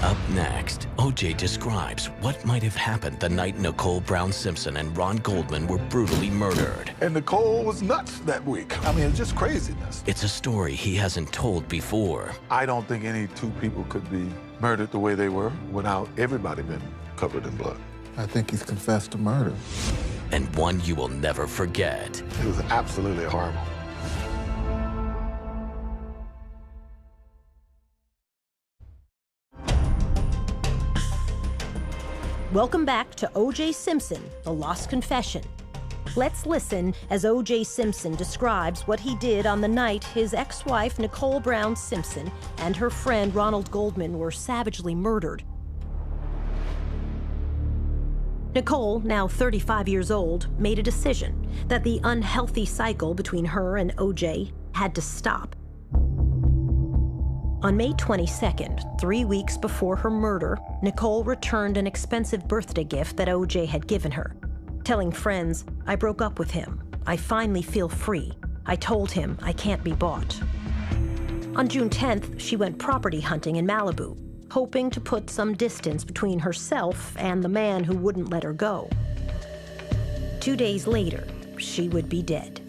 Up next, O.J. describes what might have happened the night Nicole Brown Simpson and Ron Goldman were brutally murdered. And Nicole was nuts that week. I mean, it's just craziness. It's a story he hasn't told before. I don't think any two people could be murdered the way they were without everybody being covered in blood. I think he's confessed to murder. And one you will never forget. It was absolutely horrible. Welcome back to O.J. Simpson, The Lost Confession. Let's listen as O.J. Simpson describes what he did on the night his ex-wife, Nicole Brown Simpson, and her friend Ronald Goldman were savagely murdered. Nicole, now 35 years old, made a decision that the unhealthy cycle between her and O.J. had to stop. On May 22nd, 3 weeks before her murder, Nicole returned an expensive birthday gift that O.J. had given her, telling friends, "I broke up with him. I finally feel free. I told him I can't be bought." On June 10th, she went property hunting in Malibu, hoping to put some distance between herself and the man who wouldn't let her go. 2 days later, she would be dead.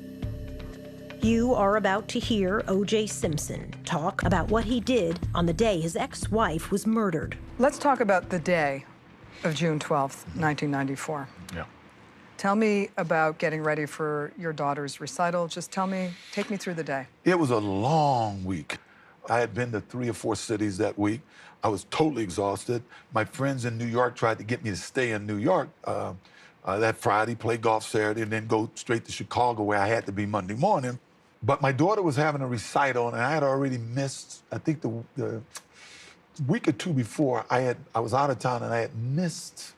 You are about to hear O.J. Simpson talk about what he did on the day his ex-wife was murdered. Let's talk about the day of June 12th, 1994. Yeah. Tell me about getting ready for your daughter's recital. Just take me through the day. It was a long week. I had been to 3 or 4 cities that week. I was totally exhausted. My friends in New York tried to get me to stay in New York that Friday, play golf Saturday, and then go straight to Chicago where I had to be Monday morning. But my daughter was having a recital, and I had already missed, I think the week or 2 before, I was out of town, and I had missed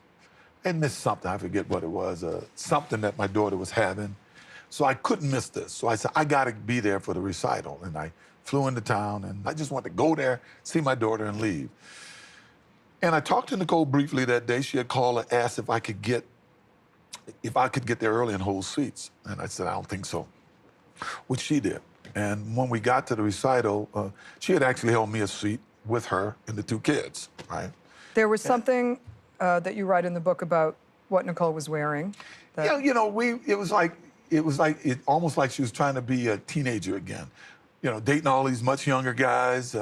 something. I forget what it was, something that my daughter was having. So I couldn't miss this. So I said, I got to be there for the recital. And I flew into town, and I just wanted to go there, see my daughter, and leave. And I talked to Nicole briefly that day. She had called and asked if I could get there early and hold seats. And I said, I don't think so, which she did. And when we got to the recital, she had actually held me a seat with her and the 2 kids, right? There was something that you write in the book about what Nicole was wearing. Yeah, you know, it was almost like she was trying to be a teenager again. You know, dating all these much younger guys,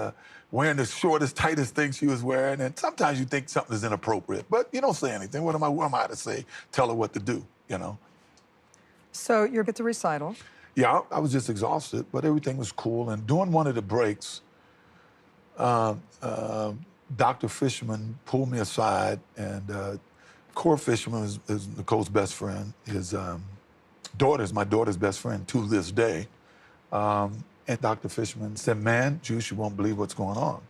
wearing the shortest, tightest thing she was wearing. And sometimes you think something is inappropriate, but you don't say anything. What am I to say? Tell her what to do, you know? So you're at the recital. Yeah, I was just exhausted, but everything was cool. And during one of the breaks, Dr. Fisherman pulled me aside, and Cora Fisherman is Nicole's best friend. His daughter is my daughter's best friend to this day. And Dr. Fisherman said, man, Juice, you won't believe what's going on.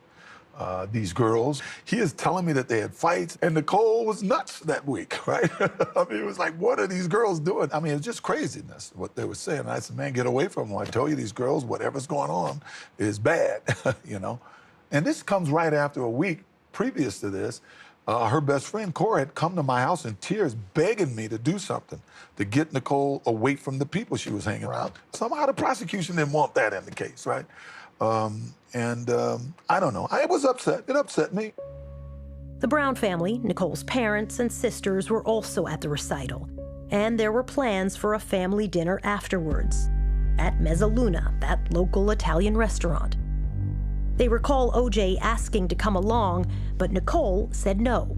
These girls, he is telling me that they had fights, and Nicole was nuts that week, right? I mean, it was like, what are these girls doing? I mean, it was just craziness, what they were saying. And I said, man, get away from them. I tell you, these girls, whatever's going on is bad, you know? And this comes right after a week previous to this. Her best friend, Cora, had come to my house in tears, begging me to do something to get Nicole away from the people she was hanging around. Somehow the prosecution didn't want that in the case, right? I don't know. I was upset. It upset me. The Brown family, Nicole's parents and sisters, were also at the recital, and there were plans for a family dinner afterwards at Mezzaluna, that local Italian restaurant. They recall O.J. asking to come along, but Nicole said no.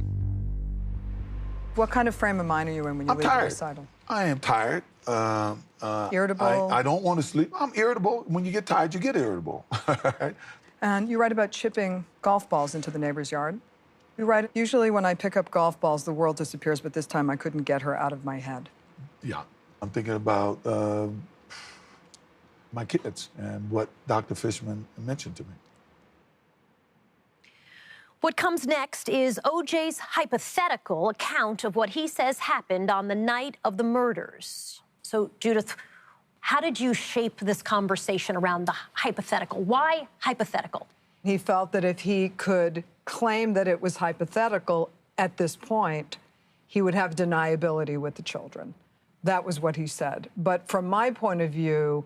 What kind of frame of mind are you in when you leave the recital? I am tired. Irritable? I don't want to sleep. I'm irritable. When you get tired, you get irritable. And you write about chipping golf balls into the neighbor's yard. You write, usually when I pick up golf balls, the world disappears, but this time I couldn't get her out of my head. Yeah. I'm thinking about my kids and what Dr. Fishman mentioned to me. What comes next is O.J.'s hypothetical account of what he says happened on the night of the murders. So, Judith, how did you shape this conversation around the hypothetical? Why hypothetical? He felt that if he could claim that it was hypothetical at this point, he would have deniability with the children. That was what he said. But from my point of view,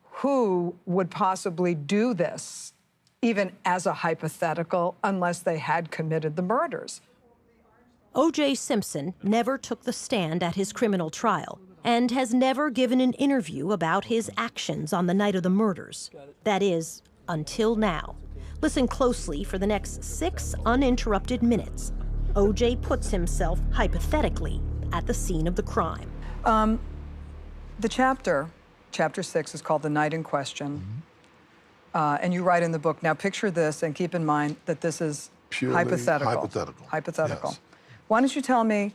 who would possibly do this, even as a hypothetical, unless they had committed the murders? O.J. Simpson never took the stand at his criminal trial and has never given an interview about his actions on the night of the murders. That is, until now. Listen closely for the next 6 uninterrupted minutes. O.J. puts himself, hypothetically, at the scene of the crime. The chapter 6, is called The Night in Question. And you write in the book, now picture this and keep in mind that this is Purely hypothetical. Hypothetical. Yes. Why don't you tell me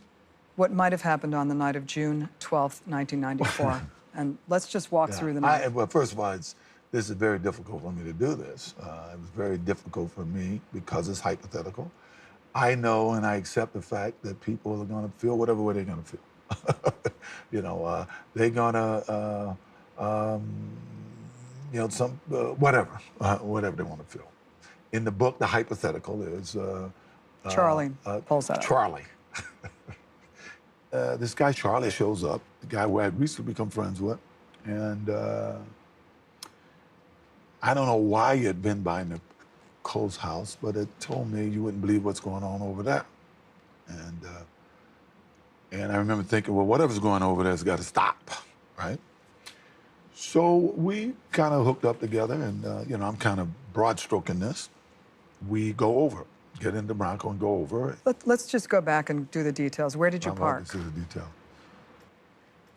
what might have happened on the night of June 12th, 1994? And let's just walk through the night. Well, first of all, this is very difficult for me to do this. It was very difficult for me because it's hypothetical. I know and I accept the fact that people are going to feel whatever way they're going to feel. You know, they're going to, you know, whatever they want to feel. In the book, the hypothetical is Charlie pulls that up. Charlie. This guy Charlie shows up, the guy who I had recently become friends with, and I don't know why he had been by Nicole's house, but it told me you wouldn't believe what's going on over there. And I remember thinking, well, whatever's going on over there has got to stop, right? So we kind of hooked up together, and you know, I'm kind of broad-stroking this. We go over, get in the Bronco and go over. Let's just go back and do the details. Where did you park? This is the detail.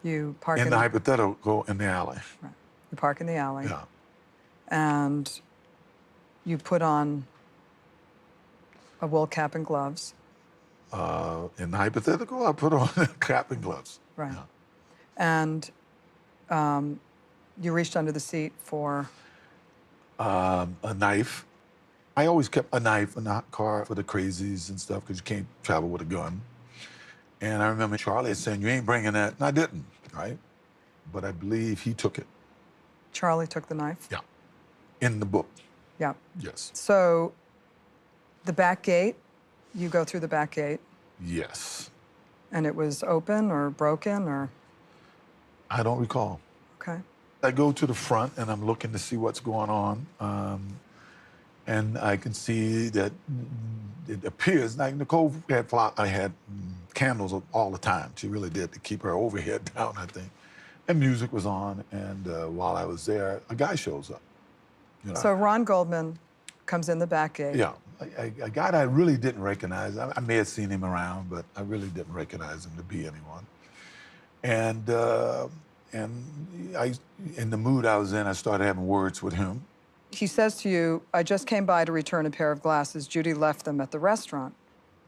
You park in the hypothetical in the alley. Right. You park in the alley. Yeah. And you put on a wool cap and gloves. In the hypothetical, I put on a cap and gloves. Right. Yeah. And you reached under the seat for? A knife. I always kept a knife in the car for the crazies and stuff because you can't travel with a gun. And I remember Charlie saying, you ain't bringing that. And I didn't, right? But I believe he took it. Charlie took the knife? Yeah. In the book. Yeah. Yes. So the back gate, you go through the back gate? Yes. And it was open or broken or? I don't recall. Okay. I go to the front and I'm looking to see what's going on. And I can see that it appears like Nicole had candles all the time. She really did, to keep her overhead down, I think. And music was on, and while I was there, a guy shows up. You know? So Roassn Goldman comes in the back gate. Yeah, a guy that I really didn't recognize. I may have seen him around, but I really didn't recognize him to be anyone. And in the mood I was in, I started having words with him. He says to you, I just came by to return a pair of glasses. Judy left them at the restaurant.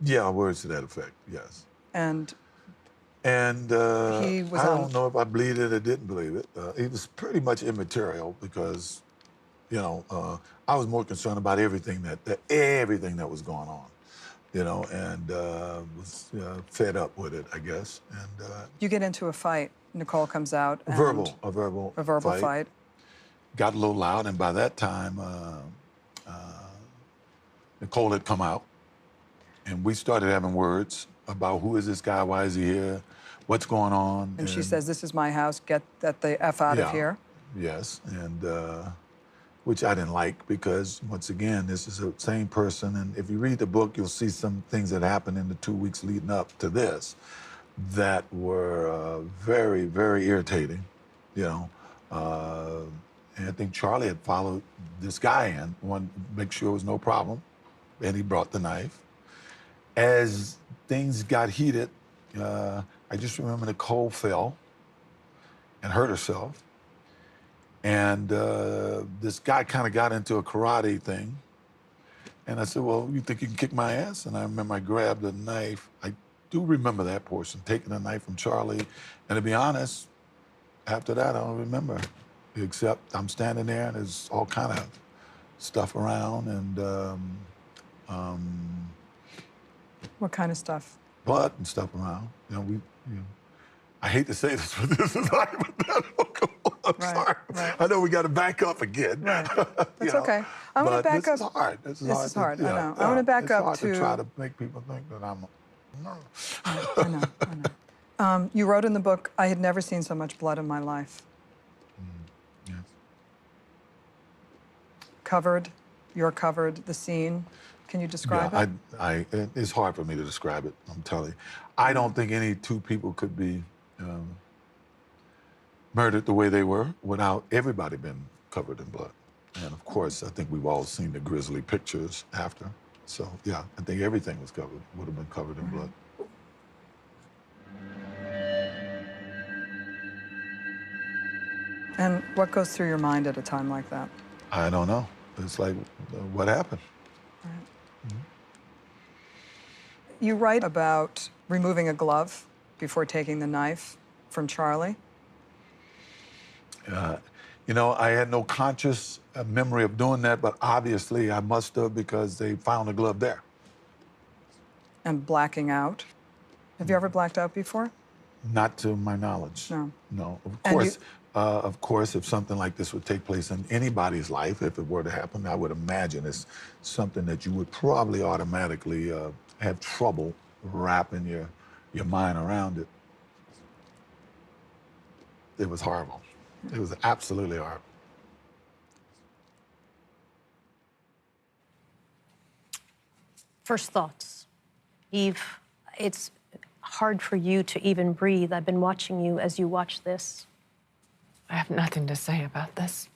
Yeah, words to that effect, yes. And he was I don't know if I believed it or didn't believe it. It was pretty much immaterial because, you know, I was more concerned about everything that was going on, you know, and was fed up with it, I guess. And you get into a fight. Nicole comes out. A verbal fight. Got a little loud, and by that time, Nicole had come out, and we started having words about who is this guy, why is he here, what's going on. And she says, this is my house, get the F out of here. Yes, and which I didn't like because, once again, this is the same person, and if you read the book, you'll see some things that happened in the 2 weeks leading up to this that were very, very irritating, you know. And I think Charlie had followed this guy in, wanted to make sure there was no problem, and he brought the knife. As things got heated, I just remember Nicole fell and hurt herself. And this guy kind of got into a karate thing. And I said, well, you think you can kick my ass? And I remember I grabbed a knife. I do remember that portion, taking a knife from Charlie. And to be honest, after that, I don't remember, except I'm standing there and there's all kind of stuff around and What kind of stuff? blood and stuff around. I hate to say this, but this is hypothetical. I'm sorry. Right. I know we got to back up again. Right. That's okay. I want to back up. This is hard. This is hard. I know. I want to back up hard to try to make people think that I'm. I know. You wrote in the book, I had never seen so much blood in my life. Yes. Covered, you're covered, the scene. Can you describe it? It's hard for me to describe it, I'm telling you. I don't think any two people could be murdered the way they were without everybody being covered in blood. And of course, I think we've all seen the grisly pictures after. So yeah, I think everything would have been covered in blood. And what goes through your mind at a time like that? I don't know. It's like, what happened? You write about removing a glove before taking the knife from Charlie. I had no conscious memory of doing that, but obviously I must have because they found a glove there. And blacking out. Have you ever blacked out before? Not to my knowledge. No. No. Of course, if something like this would take place in anybody's life, if it were to happen, I would imagine it's something that you would probably automatically have trouble wrapping your mind around it. It was horrible. It was absolutely horrible. First thoughts. Eve, it's hard for you to even breathe. I've been watching you as you watch this. I have nothing to say about this.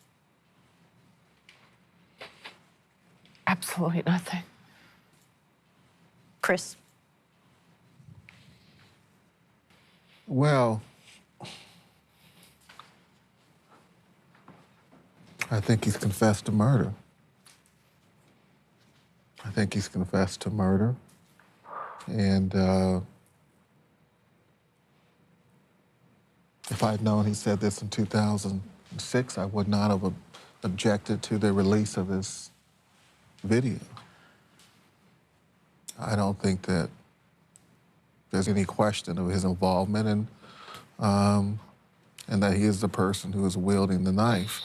Absolutely nothing. Chris? Well, I think he's confessed to murder. I think he's confessed to murder. And if I'd known he said this in 2006, I would not have objected to the release of this video. I don't think that there's any question of his involvement and that he is the person who is wielding the knife.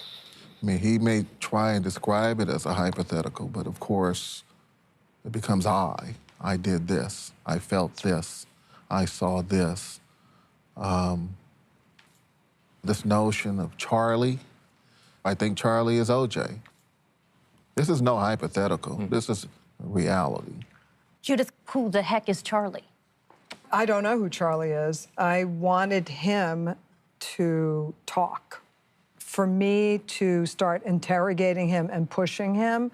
I mean, he may try and describe it as a hypothetical, but of course, it becomes I did this, I felt this, I saw this. This notion of Charlie, I think Charlie is OJ. This is no hypothetical, this is reality. Judith, who the heck is Charlie? I don't know who Charlie is. I wanted him to talk. For me to start interrogating him and pushing him,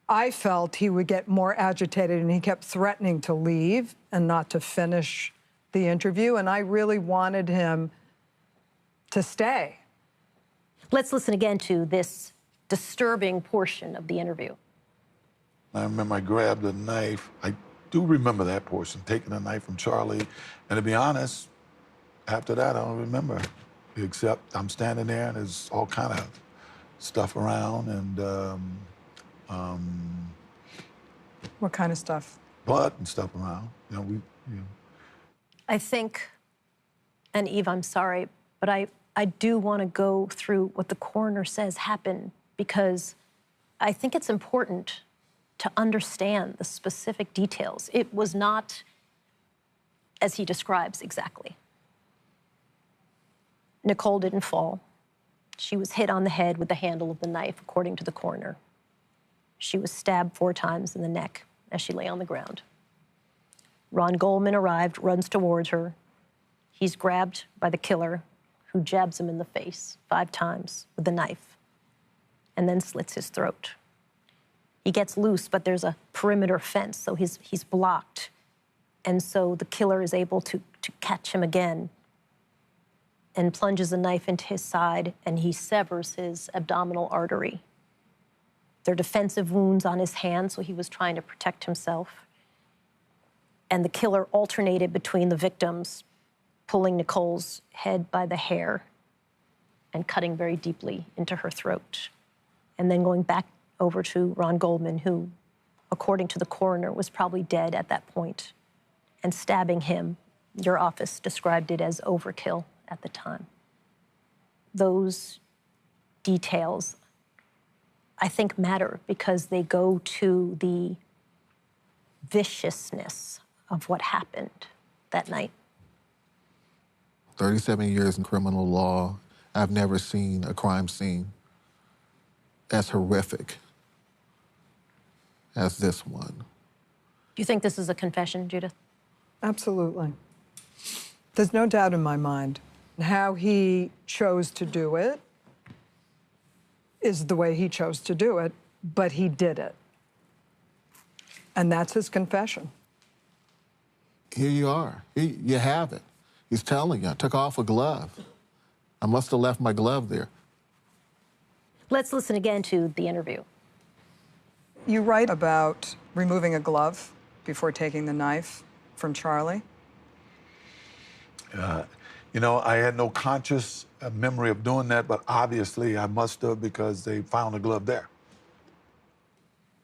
I felt he would get more agitated, and he kept threatening to leave and not to finish the interview, and I really wanted him to stay. Let's listen again to this disturbing portion of the interview. I remember I grabbed a knife. I do remember that portion, taking a knife from Charlie. And to be honest, after that, I don't remember, except I'm standing there and there's all kind of stuff around and What kind of stuff? blood and stuff around. I think, and Eve, I'm sorry, but I do want to go through what the coroner says happened, because I think it's important to understand the specific details. It was not as he describes exactly. Nicole didn't fall. She was hit on the head with the handle of the knife, according to the coroner. She was stabbed 4 times in the neck as she lay on the ground. Ron Goldman arrived, runs towards her. He's grabbed by the killer, who jabs him in the face 5 times with the knife and then slits his throat. He gets loose, but there's a perimeter fence, so he's blocked. And so the killer is able to catch him again and plunges a knife into his side, and he severs his abdominal artery. There are defensive wounds on his hand, so he was trying to protect himself. And the killer alternated between the victims, pulling Nicole's head by the hair and cutting very deeply into her throat. And then going back over to Ron Goldman, who, according to the coroner, was probably dead at that point, and stabbing him. Your office described it as overkill at the time. Those details, I think, matter because they go to the viciousness of what happened that night. 37 years in criminal law, I've never seen a crime scene as horrific as this one. Do you think this is a confession, Judith? Absolutely. There's no doubt in my mind. How he chose to do it is the way he chose to do it, but he did it. And that's his confession. Here you are. You have it. He's telling you, I took off a glove. I must have left my glove there. Let's listen again to the interview. You write about removing a glove before taking the knife from Charlie. You know, I had no conscious memory of doing that, but obviously I must have because they found a glove there.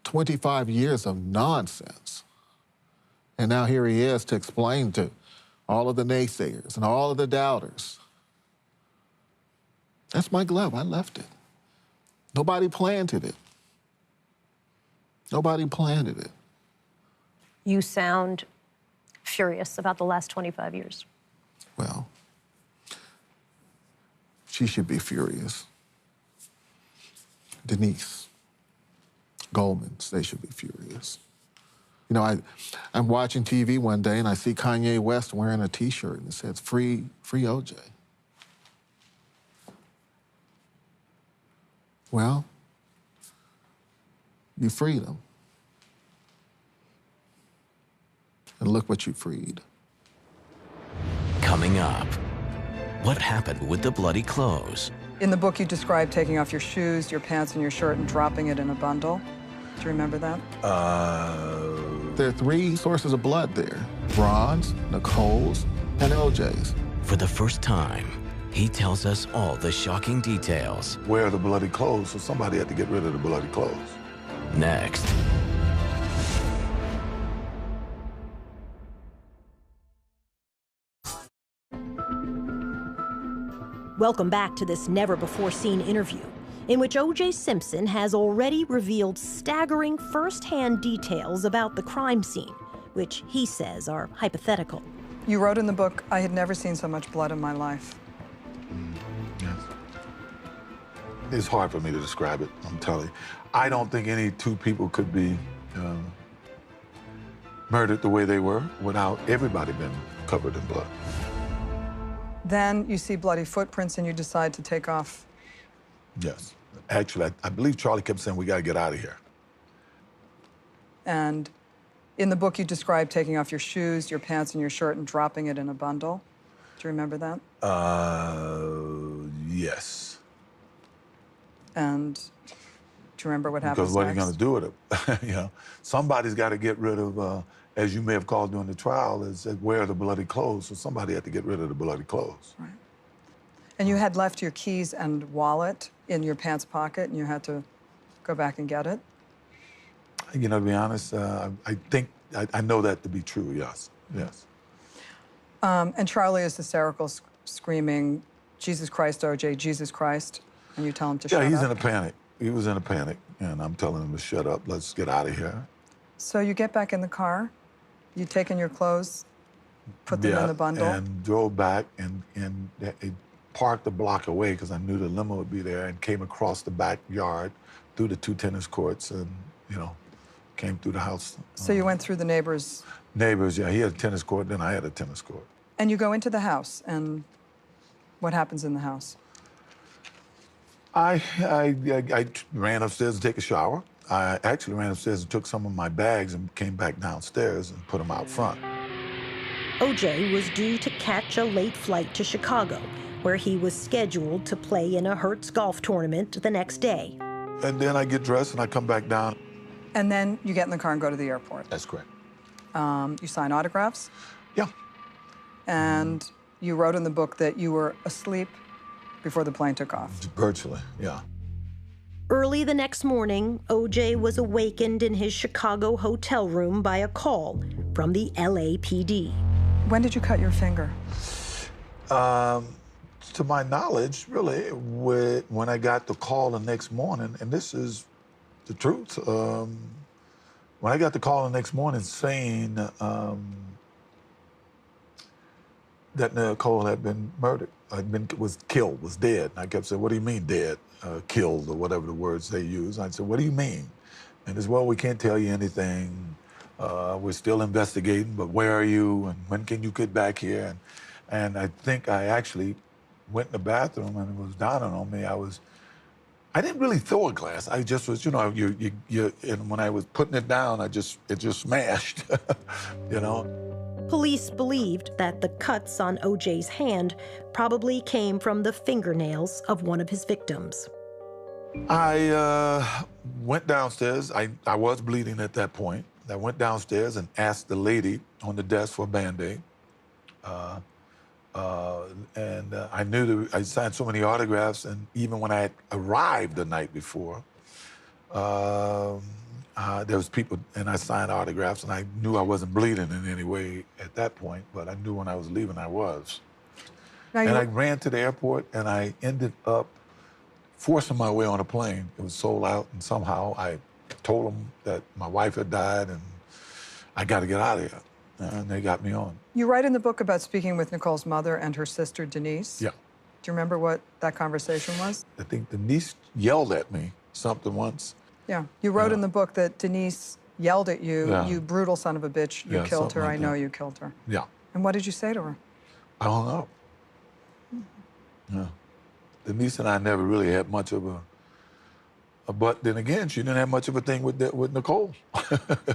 25 years of nonsense. And now here he is to explain to all of the naysayers and all of the doubters. That's my glove, I left it. Nobody planted it. Nobody planted it. You sound furious about the last 25 years. Well, she should be furious. Denise, Goldman's, they should be furious. You know, I'm watching TV one day and I see Kanye West wearing a T-shirt and it says, free OJ. Well, you freed him. And look what you freed. Coming up, what happened with the bloody clothes? In the book, you describe taking off your shoes, your pants, and your shirt and dropping it in a bundle. Do you remember that? There are 3 sources of blood there. Ron's, Nicole's, and OJ's. For the first time, he tells us all the shocking details. Where are the bloody clothes? So somebody had to get rid of the bloody clothes. Next. Welcome back to this never-before-seen interview, in which O.J. Simpson has already revealed staggering first-hand details about the crime scene, which he says are hypothetical. You wrote in the book, I had never seen so much blood in my life. Yes. It's hard for me to describe it, I'm telling you. I don't think any 2 people could be murdered the way they were without everybody being covered in blood. Then you see bloody footprints and you decide to take off. Yes. Actually, I believe Charlie kept saying, we got to get out of here. And in the book, you describe taking off your shoes, your pants, and your shirt and dropping it in a bundle. Do you remember that? Yes. And do you remember what happened? Because what are you going to do with it? You know, somebody's got to get rid of, as you may have called during the trial, is where are the bloody clothes? So somebody had to get rid of the bloody clothes. Right. And you had left your keys and wallet in your pants pocket, and you had to go back and get it? You know, to be honest, I think, I know that to be true, yes, yes. And Charlie is hysterical, screaming, Jesus Christ, OJ, Jesus Christ, and you tell him to shut up? Yeah, he's in a panic. He was in a panic, and I'm telling him to shut up, let's get out of here. So you get back in the car, you take in your clothes, put them in the bundle? And drove back and parked a block away because I knew the limo would be there, and came across the backyard through the 2 tennis courts and, you know, came through the house. So you went through the neighbors? Neighbors, yeah. He had a tennis court, then I had a tennis court. And you go into the house, and what happens in the house? I ran upstairs to take a shower. I actually ran upstairs and took some of my bags and came back downstairs and put them out front. O.J. was due to catch a late flight to Chicago where he was scheduled to play in a Hertz golf tournament the next day. And then I get dressed and I come back down. And then you get in the car and go to the airport. That's correct. You sign autographs? Yeah. And you wrote in the book that you were asleep before the plane took off. Virtually, yeah. Early the next morning, O.J. was awakened in his Chicago hotel room by a call from the LAPD. When did you cut your finger? To my knowledge, really, when I got the call the next morning, and this is the truth, when I got the call the next morning saying that Nicole had been murdered, was killed, was dead. And I kept saying, what do you mean dead? Killed, or whatever the words they use. I said, what do you mean? And it's, well, we can't tell you anything. We're still investigating, but where are you? And when can you get back here? And I think I actually went in the bathroom and it was dawning on me. I didn't really throw a glass. I just was, you know, and when I was putting it down, it just smashed, you know. Police believed that the cuts on O.J.'s hand probably came from the fingernails of one of his victims. I went downstairs. I was bleeding at that point. I went downstairs and asked the lady on the desk for a Band-Aid. And I knew I signed so many autographs, and even when I had arrived the night before, there was people, and I signed autographs, and I knew I wasn't bleeding in any way at that point, but I knew when I was leaving I was. And I ran to the airport, and I ended up forcing my way on a plane. It was sold out, and somehow I told them that my wife had died, and I got to get out of here. And they got me on. You write in the book about speaking with Nicole's mother and her sister, Denise. Yeah. Do you remember what that conversation was? I think Denise yelled at me something once. Yeah. You wrote in the book that Denise yelled at you, Yeah. you brutal son of a bitch, you killed her, like I know that. you killed her. Yeah. And what did you say to her? I hung up. Yeah. Denise and I never really had much of a but then again, she didn't have much of a thing with Nicole.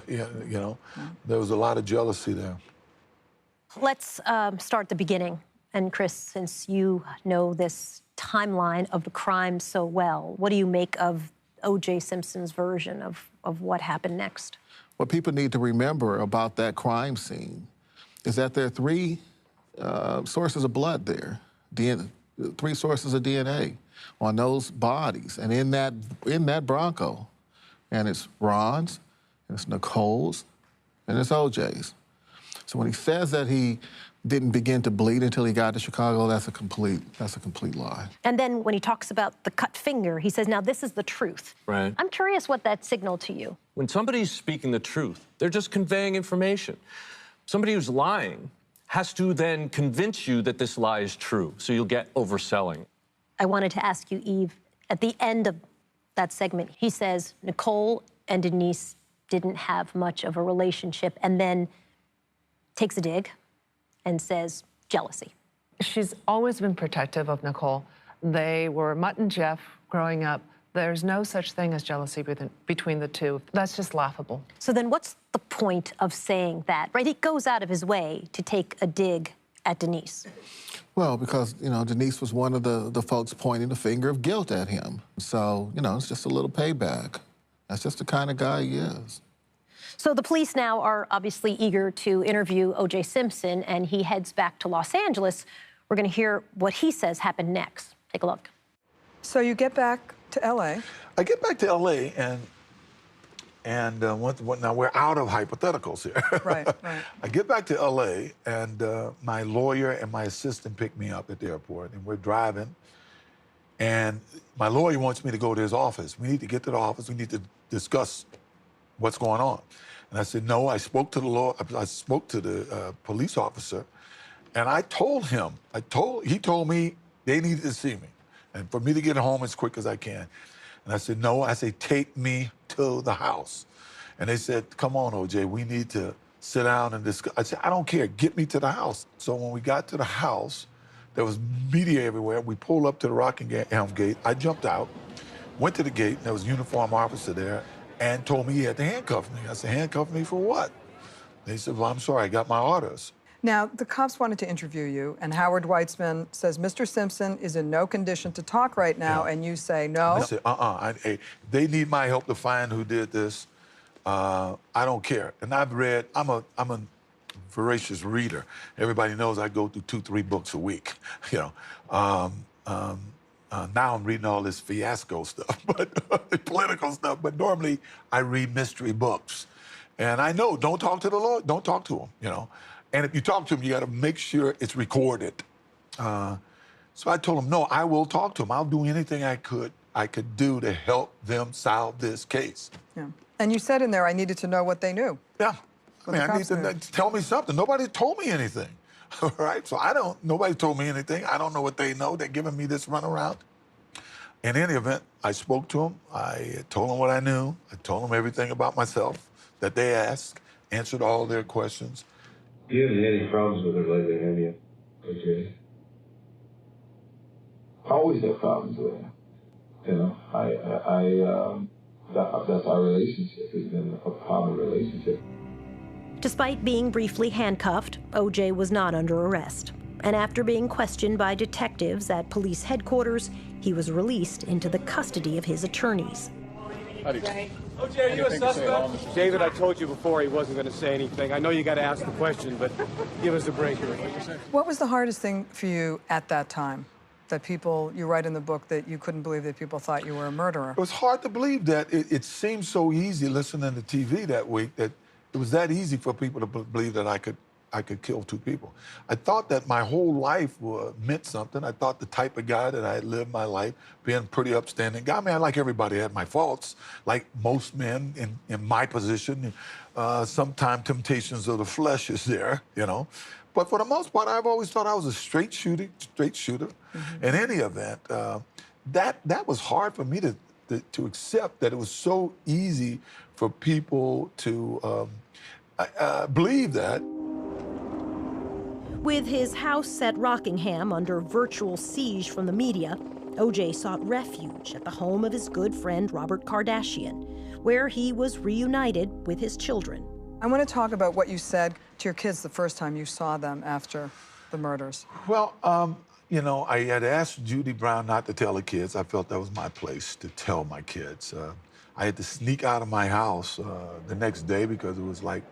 Yeah, you know, there was a lot of jealousy there. Let's start the beginning. And Chris, since you know this timeline of the crime so well, what do you make of O.J. Simpson's version of what happened next? What people need to remember about that crime scene is that there are three sources of blood there, three sources of DNA on those bodies, and in that Bronco, and it's Ron's, and it's Nicole's, and it's O.J.'s. So when he says that he didn't begin to bleed until he got to Chicago, that's a complete lie. And then when he talks about the cut finger, he says, now this is the truth. Right. I'm curious what that signaled to you. When somebody's speaking the truth, they're just conveying information. Somebody who's lying has to then convince you that this lie is true, so you'll get overselling. I wanted to ask you, Eve, at the end of that segment, he says Nicole and Denise didn't have much of a relationship, and then takes a dig and says jealousy. She's always been protective of Nicole. They were Mutt and Jeff growing up. There's no such thing as jealousy between the two. That's just laughable. So then what's the point of saying that, right? He goes out of his way to take a dig at Denise. Well, because, you know, Denise was one of the folks pointing the finger of guilt at him. So, you know, it's just a little payback. That's just the kind of guy he is. So the police now are obviously eager to interview O.J. Simpson, and he heads back to Los Angeles. We're going to hear what he says happened next. Take a look. So you get back to L.A. I get back to L.A. and now we're out of hypotheticals here. Right. I get back to L.A. and my lawyer and my assistant pick me up at the airport, and we're driving. And my lawyer wants me to go to his office. We need to get to the office. We need to discuss what's going on. And I said, no, I spoke to the police officer, and I told him, he told me they needed to see me, and for me to get home as quick as I can. And I said, no, I said, take me to the house. And they said, come on, OJ, we need to sit down and discuss. I said, I don't care, get me to the house. So when we got to the house, there was media everywhere. We pulled up to the Roassn gate. I jumped out, went to the gate, and there was a uniformed officer there, and told me he had to handcuff me. I said, handcuff me for what? They said, well, I'm sorry, I got my orders. Now, the cops wanted to interview you, and Howard Weitzman says, Mr. Simpson is in no condition to talk right now, and you say no. I said, they need my help to find who did this. I don't care. And I've read, I'm a voracious reader. Everybody knows I go through 2-3 books a week, you know. Now I'm reading all this fiasco stuff, but political stuff, but normally I read mystery books. And I know, don't talk to the Lord, don't talk to him, you know. And if you talk to him, you got to make sure it's recorded. So I told him, no, I will talk to him. I'll do anything I could do to help them solve this case. Yeah. And you said in there, I needed to know what they knew. Yeah. I mean, I need to tell me something. Nobody told me anything, all right? So nobody told me anything. I don't know what they know. They're giving me this runaround. In any event, I spoke to them. I told them what I knew. I told them everything about myself that they asked, answered all their questions. You haven't had any problems with her lately, have you? Okay. I always have problems with her. You know, that's our relationship. It's been a problem relationship. Despite being briefly handcuffed, O.J. was not under arrest. And after being questioned by detectives at police headquarters, he was released into the custody of his attorneys. O.J., are you a suspect? David, I told you before he wasn't going to say anything. I know you got to ask the question, but give us a break here. What was the hardest thing for you at that time? That you write in the book that you couldn't believe that people thought you were a murderer. It was hard to believe that. It seemed so easy listening to TV that week that it was that easy for people to believe that I could kill 2 people. I thought that my whole life meant something. I thought the type of guy that I had lived my life, being pretty upstanding guy. I mean, like everybody had my faults, like most men in my position. Sometimes temptations of the flesh is there, you know. But for the most part, I've always thought I was a straight shooter. Mm-hmm. In any event, that was hard for me to accept, that it was so easy for people to believe that. With his house at Rockingham under virtual siege from the media, O.J. sought refuge at the home of his good friend Robert Kardashian, where he was reunited with his children. I want to talk about what you said to your kids the first time you saw them after the murders. Well, you know, I had asked Judy Brown not to tell the kids. I felt that was my place to tell my kids. I had to sneak out of my house the next day because it was like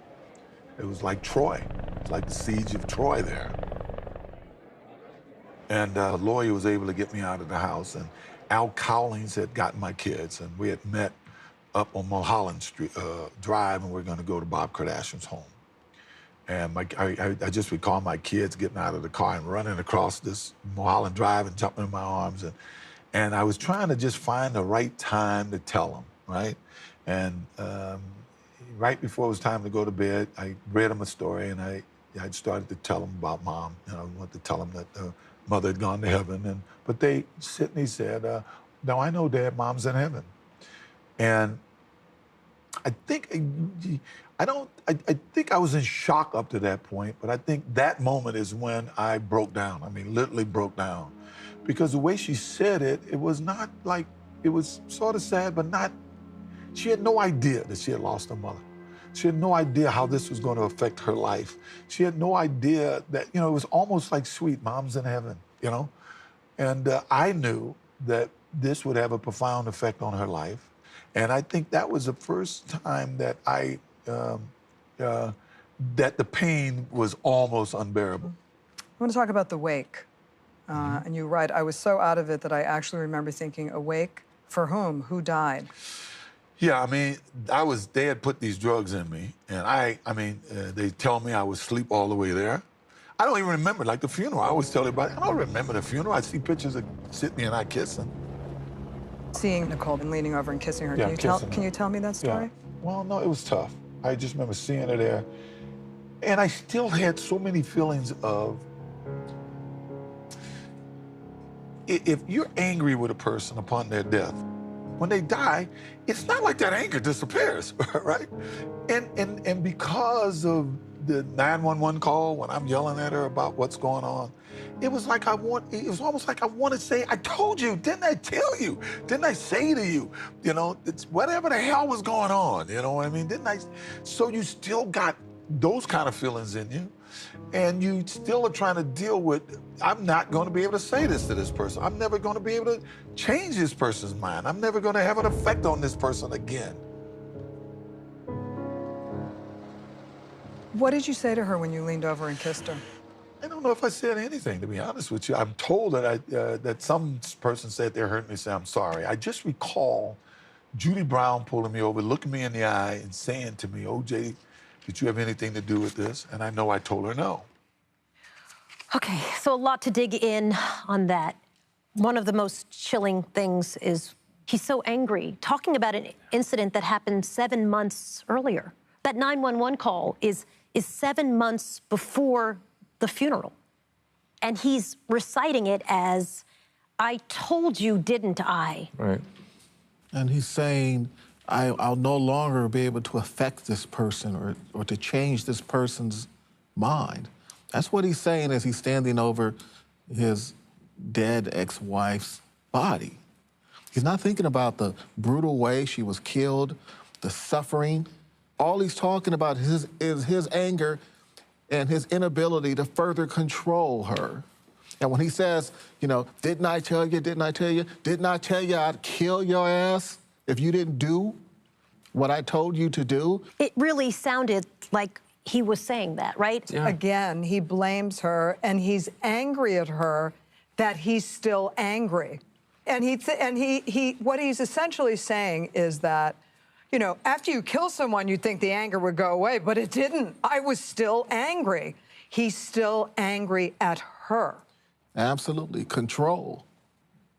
Troy. It was like the siege of Troy there. And a lawyer was able to get me out of the house, and Al Cowlings had gotten my kids, and we had met up on Mulholland Street Drive, and we're going to go to Bob Kardashian's home. And I just recall my kids getting out of the car and running across this Mulholland Drive and jumping in my arms. And I was trying to just find the right time to tell them, right? And right before it was time to go to bed, I read them a story, and I started to tell them about Mom. You know, I wanted to tell them that Mother had gone to heaven. But Sydney said, no, I know, Dad, Mom's in heaven. And I think I think I was in shock up to that point, but I think that moment is when I broke down. I mean, literally broke down. Because the way she said it, it was not like, it was sort of sad, but not, she had no idea that she had lost her mother. She had no idea how this was going to affect her life. She had no idea that, you know, it was almost like sweet, Mom's in heaven, you know? And I knew that this would have a profound effect on her life. And I think that was the first time that that the pain was almost unbearable. I want to talk about the wake. And you write, I was so out of it that I actually remember thinking, a wake for whom? Who died? Yeah, I mean, they had put these drugs in me, and they tell me I would sleep all the way there. I don't even remember, like the funeral. I always tell everybody, I don't remember the funeral. I see pictures of Sydney and I kissing. Seeing Nicole and leaning over and kissing her. Yeah, can you tell me that story? Yeah. Well, no, it was tough. I just remember seeing her there. And I still had so many feelings of, if you're angry with a person upon their death, when they die, it's not like that anger disappears, right? And because of the 911 call, when I'm yelling at her about what's going on, it was like it was almost like I want to say, I told you, didn't I tell you? Didn't I say to you? You know, it's whatever the hell was going on, you know what I mean? Didn't I? So you still got those kind of feelings in you, and you still are trying to deal with, I'm not going to be able to say this to this person. I'm never going to be able to change this person's mind. I'm never going to have an effect on this person again. What did you say to her when you leaned over and kissed her? I don't know if I said anything, to be honest with you. I'm told that that some person said they heard me say, I'm sorry. I just recall Judy Brown pulling me over, looking me in the eye and saying to me, OJ, did you have anything to do with this? And I know I told her no. Okay, so a lot to dig in on that. One of the most chilling things is he's so angry, talking about an incident that happened 7 months earlier. That 911 call is 7 months before the funeral. And he's reciting it as, I told you, didn't I? Right. And he's saying, I'll no longer be able to affect this person or to change this person's mind. That's what he's saying as he's standing over his dead ex-wife's body. He's not thinking about the brutal way she was killed, the suffering. All he's talking about is his anger and his inability to further control her. And when he says, you know, didn't I tell you, didn't I tell you? Didn't I tell you I'd kill your ass if you didn't do what I told you to do? It really sounded like he was saying that, right? Yeah. Again, he blames her, and he's angry at her that he's still angry. And what he's essentially saying is that, you know, after you kill someone, you'd think the anger would go away, but it didn't. I was still angry. He's still angry at her. Absolutely. Control.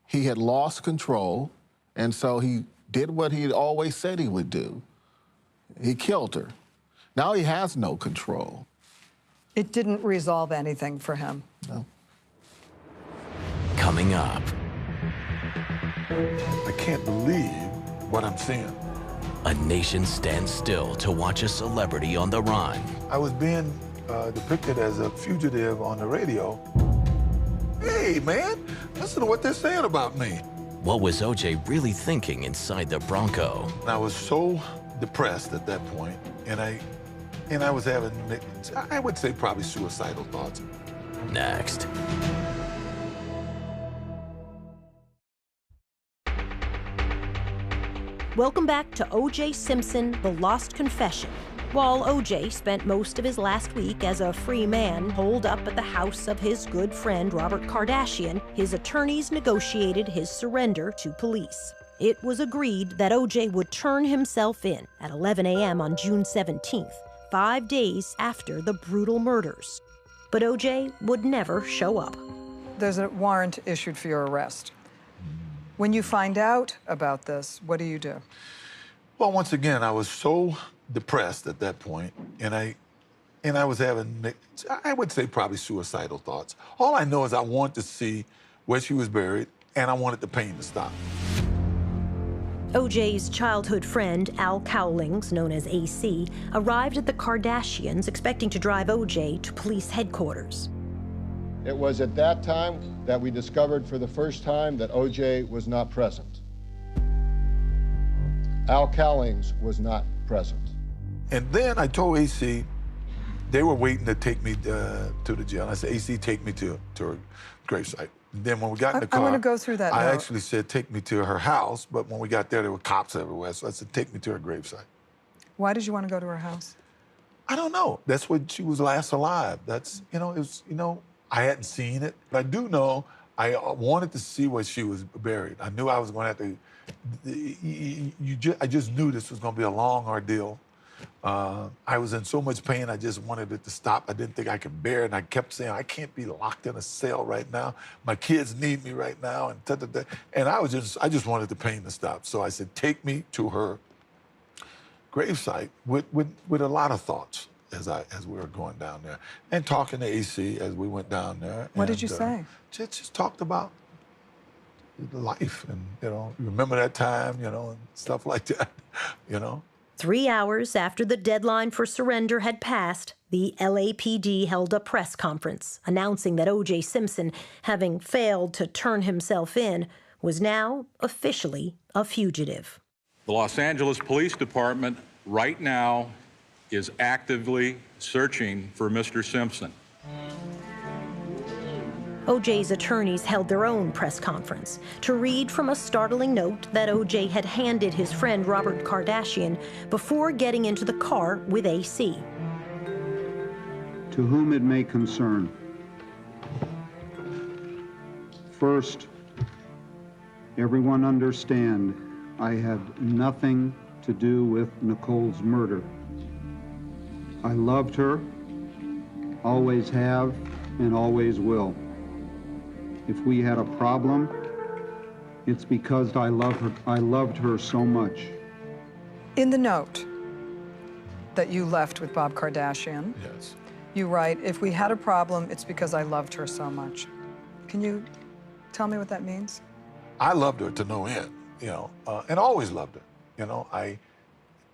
He had lost control, and so he did what he always said he would do. He killed her. Now he has no control. It didn't resolve anything for him. No. Coming up. I can't believe what I'm seeing. A nation stands still to watch a celebrity on the run. I was being depicted as a fugitive on the radio. Hey, man, listen to what they're saying about me. What was OJ really thinking inside the Bronco? I was so depressed at that point, and I was having, I would say, probably suicidal thoughts. Next. Welcome back to O.J. Simpson, The Lost Confession. While O.J. spent most of his last week as a free man holed up at the house of his good friend Robert Kardashian, his attorneys negotiated his surrender to police. It was agreed that O.J. would turn himself in at 11 a.m. on June 17th, 5 days after the brutal murders. But O.J. would never show up. There's a warrant issued for your arrest. When you find out about this, what do you do? Well, once again, I was so depressed at that point, and I was having, I would say, probably suicidal thoughts. All I know is I wanted to see where she was buried, and I wanted the pain to stop. O.J.'s childhood friend, Al Cowlings, known as AC, arrived at the Kardashians expecting to drive O.J. to police headquarters. It was at that time that we discovered for the first time that O.J. was not present. Al Cowlings was not present. And then I told AC, they were waiting to take me to the jail. I said, AC, take me to her gravesite. And then when we got in the car, I want to go through that I now. actually said, take me to her house, but when we got there were cops everywhere, so I said, take me to her gravesite. Why did you want to go to her house? I don't know. That's when she was last alive. That's, it was, I hadn't seen it. But I do know I wanted to see where she was buried. I knew I was going to have to, I just knew this was going to be a long ordeal. I was in so much pain, I just wanted it to stop. I didn't think I could bear it, and I kept saying, I can't be locked in a cell right now. My kids need me right now, and da-da-da. And I just wanted the pain to stop. So I said, take me to her gravesite with a lot of thoughts as we were going down there, and talking to AC as we went down there. What did you say? Just talked about life, and remember that time, and stuff like that, 3 hours after the deadline for surrender had passed, the LAPD held a press conference announcing that O.J. Simpson, having failed to turn himself in, was now officially a fugitive. The Los Angeles Police Department right now is actively searching for Mr. Simpson. O.J.'s attorneys held their own press conference to read from a startling note that O.J. had handed his friend Robert Kardashian before getting into the car with AC. To whom it may concern. First, everyone understand I had nothing to do with Nicole's murder. I loved her, always have, and always will. If we had a problem, it's because I loved her so much. In the note that you left with Bob Kardashian, yes, you write, if we had a problem, it's because I loved her so much. Can you tell me what that means? I loved her to no end, and always loved her.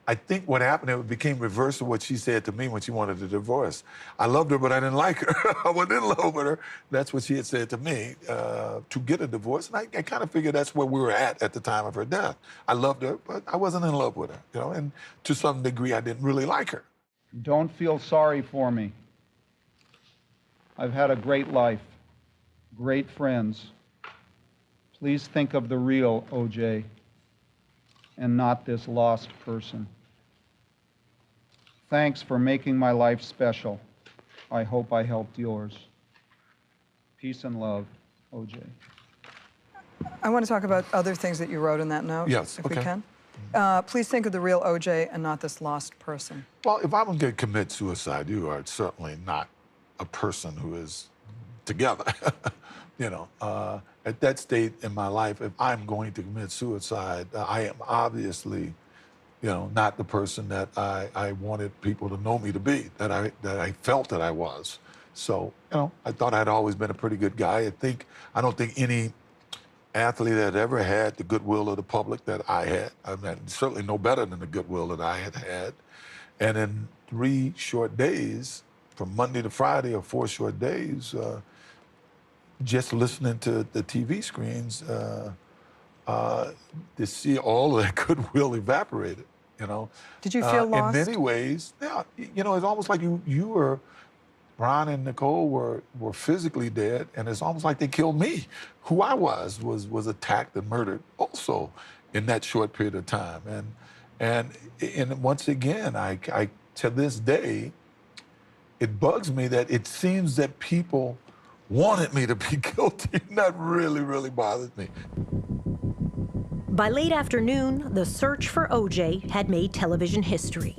I think what happened, it became reverse of what she said to me when she wanted a divorce. I loved her, but I didn't like her. I wasn't in love with her. That's what she had said to me, to get a divorce. And I kind of figured that's where we were at the time of her death. I loved her, but I wasn't in love with her, and to some degree, I didn't really like her. Don't feel sorry for me. I've had a great life, great friends. Please think of the real O.J. and not this lost person. Thanks for making my life special. I hope I helped yours. Peace and love, O.J. I want to talk about other things that you wrote in that note, yes, if okay. we can. Please think of the real O.J. and not this lost person. Well, if I'm going to commit suicide, you are certainly not a person who is together. At that state in my life, if I'm going to commit suicide, I am obviously, not the person that I wanted people to know me to be, that I felt that I was. So, I thought I'd always been a pretty good guy. I don't think any athlete had ever had the goodwill of the public that I had. I mean, certainly no better than the goodwill that I had. And in 3 short days, from Monday to Friday, or 4 short days, just listening to the TV screens, to see all of that goodwill evaporated, Did you feel lost? In many ways, yeah. It's almost like you were, Brown and Nicole were physically dead, and it's almost like they killed me. Who I was attacked and murdered also in that short period of time. And once again, I to this day, it bugs me that it seems that people wanted me to be guilty. That really, really bothered me. By late afternoon, the search for O.J. had made television history.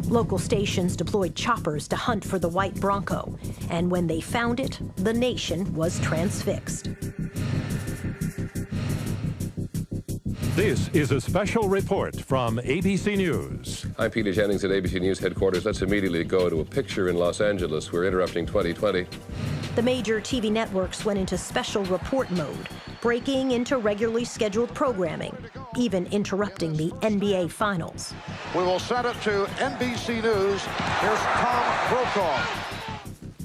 Local stations deployed choppers to hunt for the white Bronco, and when they found it, the nation was transfixed. This is a special report from ABC News. I'm Peter Jennings at ABC News headquarters. Let's immediately go to a picture in Los Angeles. We're interrupting 2020. The major TV networks went into special report mode, breaking into regularly scheduled programming, even interrupting the NBA Finals. We will send it to NBC News. Here's Tom Brokaw.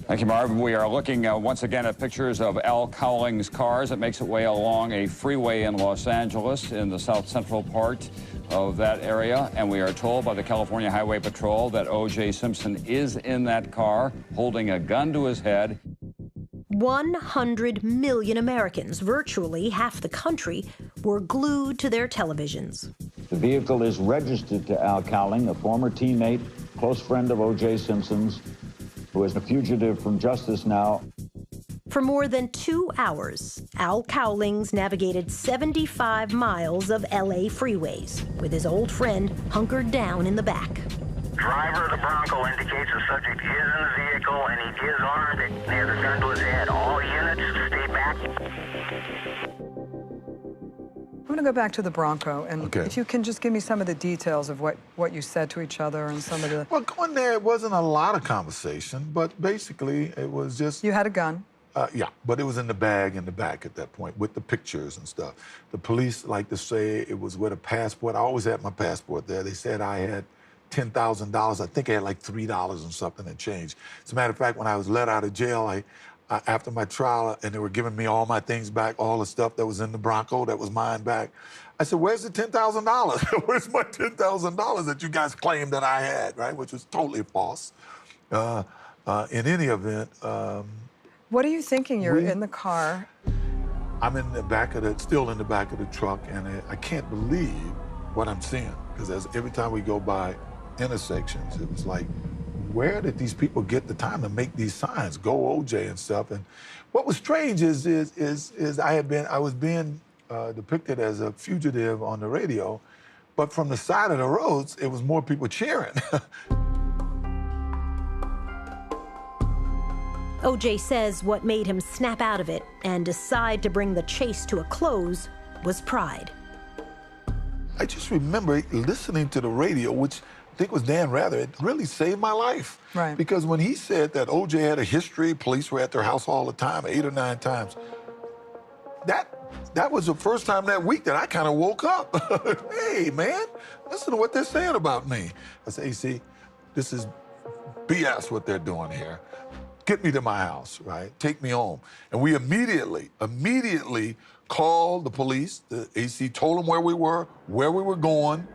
Thank you, Marv. We are looking once again at pictures of Al Cowling's cars. It makes its way along a freeway in Los Angeles in the south central part of that area. And we are told by the California Highway Patrol that O.J. Simpson is in that car holding a gun to his head. 100 million Americans, virtually half the country, were glued to their televisions. The vehicle is registered to Al Cowling, a former teammate, close friend of O.J. Simpson's, who is a fugitive from justice now. For more than 2 hours, Al Cowlings navigated 75 miles of L.A. freeways with his old friend hunkered down in the back. Driver of the Bronco indicates the subject is in the vehicle and he is armed and has a gun to his head. All units, stay back. I'm going to go back to the Bronco, and okay. If you can just give me some of the details of what you said to each other and some of the... Well, going there, it wasn't a lot of conversation, but basically it was just... You had a gun? Yeah, but it was in the bag in the back at that point with the pictures and stuff. The police like to say it was with a passport. I always had my passport there. They said I had $10,000. I think I had like $3 and something and change. As a matter of fact, when I was let out of jail, after my trial, and they were giving me all my things back, all the stuff that was in the Bronco that was mine back. I said, where's the $10,000? Where's my $10,000 that you guys claimed that I had, right? Which was totally false. In any event. What are you thinking? You're in the car. I'm in the back of still in the back of the truck, and I can't believe what I'm seeing. Because every time we go by intersections, it was like, where did these people get the time to make these signs, go OJ and stuff? And what was strange is I was being depicted as a fugitive on the radio, but from the side of the roads, it was more people cheering. OJ says what made him snap out of it and decide to bring the chase to a close was pride. I just remember listening to the radio, which I think was Dan Rather. It really saved my life. Right. Because when he said that OJ had a history, police were at their house all the time, 8 or 9 times, that was the first time that week that I kind of woke up. Hey, man, listen to what they're saying about me. I said, AC, this is BS what they're doing here. Get me to my house, right? Take me home. And we immediately called the police. The AC told them where we were going.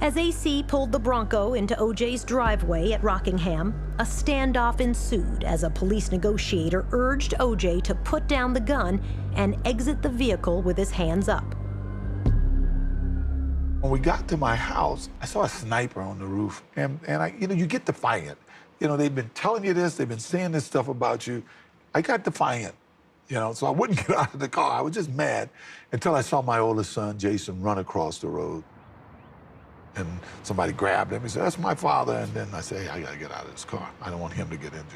As AC pulled the Bronco into OJ's driveway at Rockingham, a standoff ensued as a police negotiator urged OJ to put down the gun and exit the vehicle with his hands up. When we got to my house, I saw a sniper on the roof, and you get defiant. They've been telling you this, they've been saying this stuff about you. I got defiant, so I wouldn't get out of the car. I was just mad until I saw my oldest son, Jason, run across the road. And somebody grabbed him. He said, that's my father. And then I say, I got to get out of this car. I don't want him to get injured.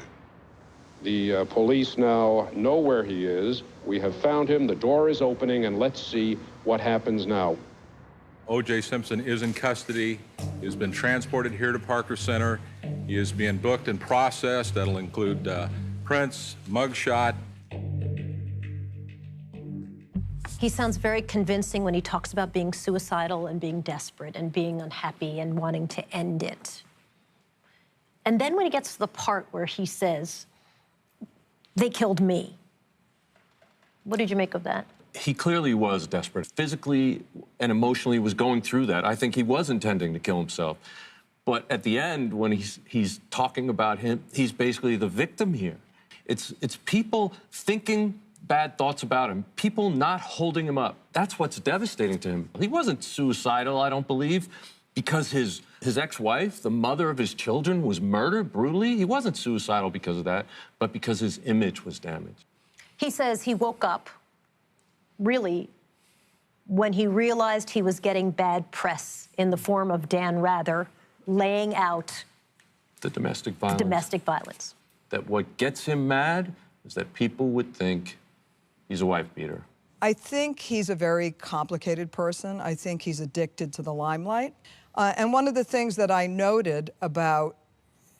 The police now know where he is. We have found him. The door is opening, and let's see what happens now. O.J. Simpson is in custody. He has been transported here to Parker Center. He is being booked and processed. That'll include prints, mugshot. He sounds very convincing when he talks about being suicidal and being desperate and being unhappy and wanting to end it. And then when he gets to the part where he says, they killed me, what did you make of that? He clearly was desperate. Physically and emotionally was going through that. I think he was intending to kill himself. But at the end, when he's talking about him, he's basically the victim here. It's people thinking bad thoughts about him, people not holding him up. That's what's devastating to him. He wasn't suicidal, I don't believe, because his ex-wife, the mother of his children, was murdered brutally. He wasn't suicidal because of that, but because his image was damaged. He says he woke up, really, when he realized he was getting bad press in the form of Dan Rather laying out the domestic violence. That what gets him mad is that people would think he's a wife beater. I think he's a very complicated person. I think he's addicted to the limelight. And one of the things that I noted about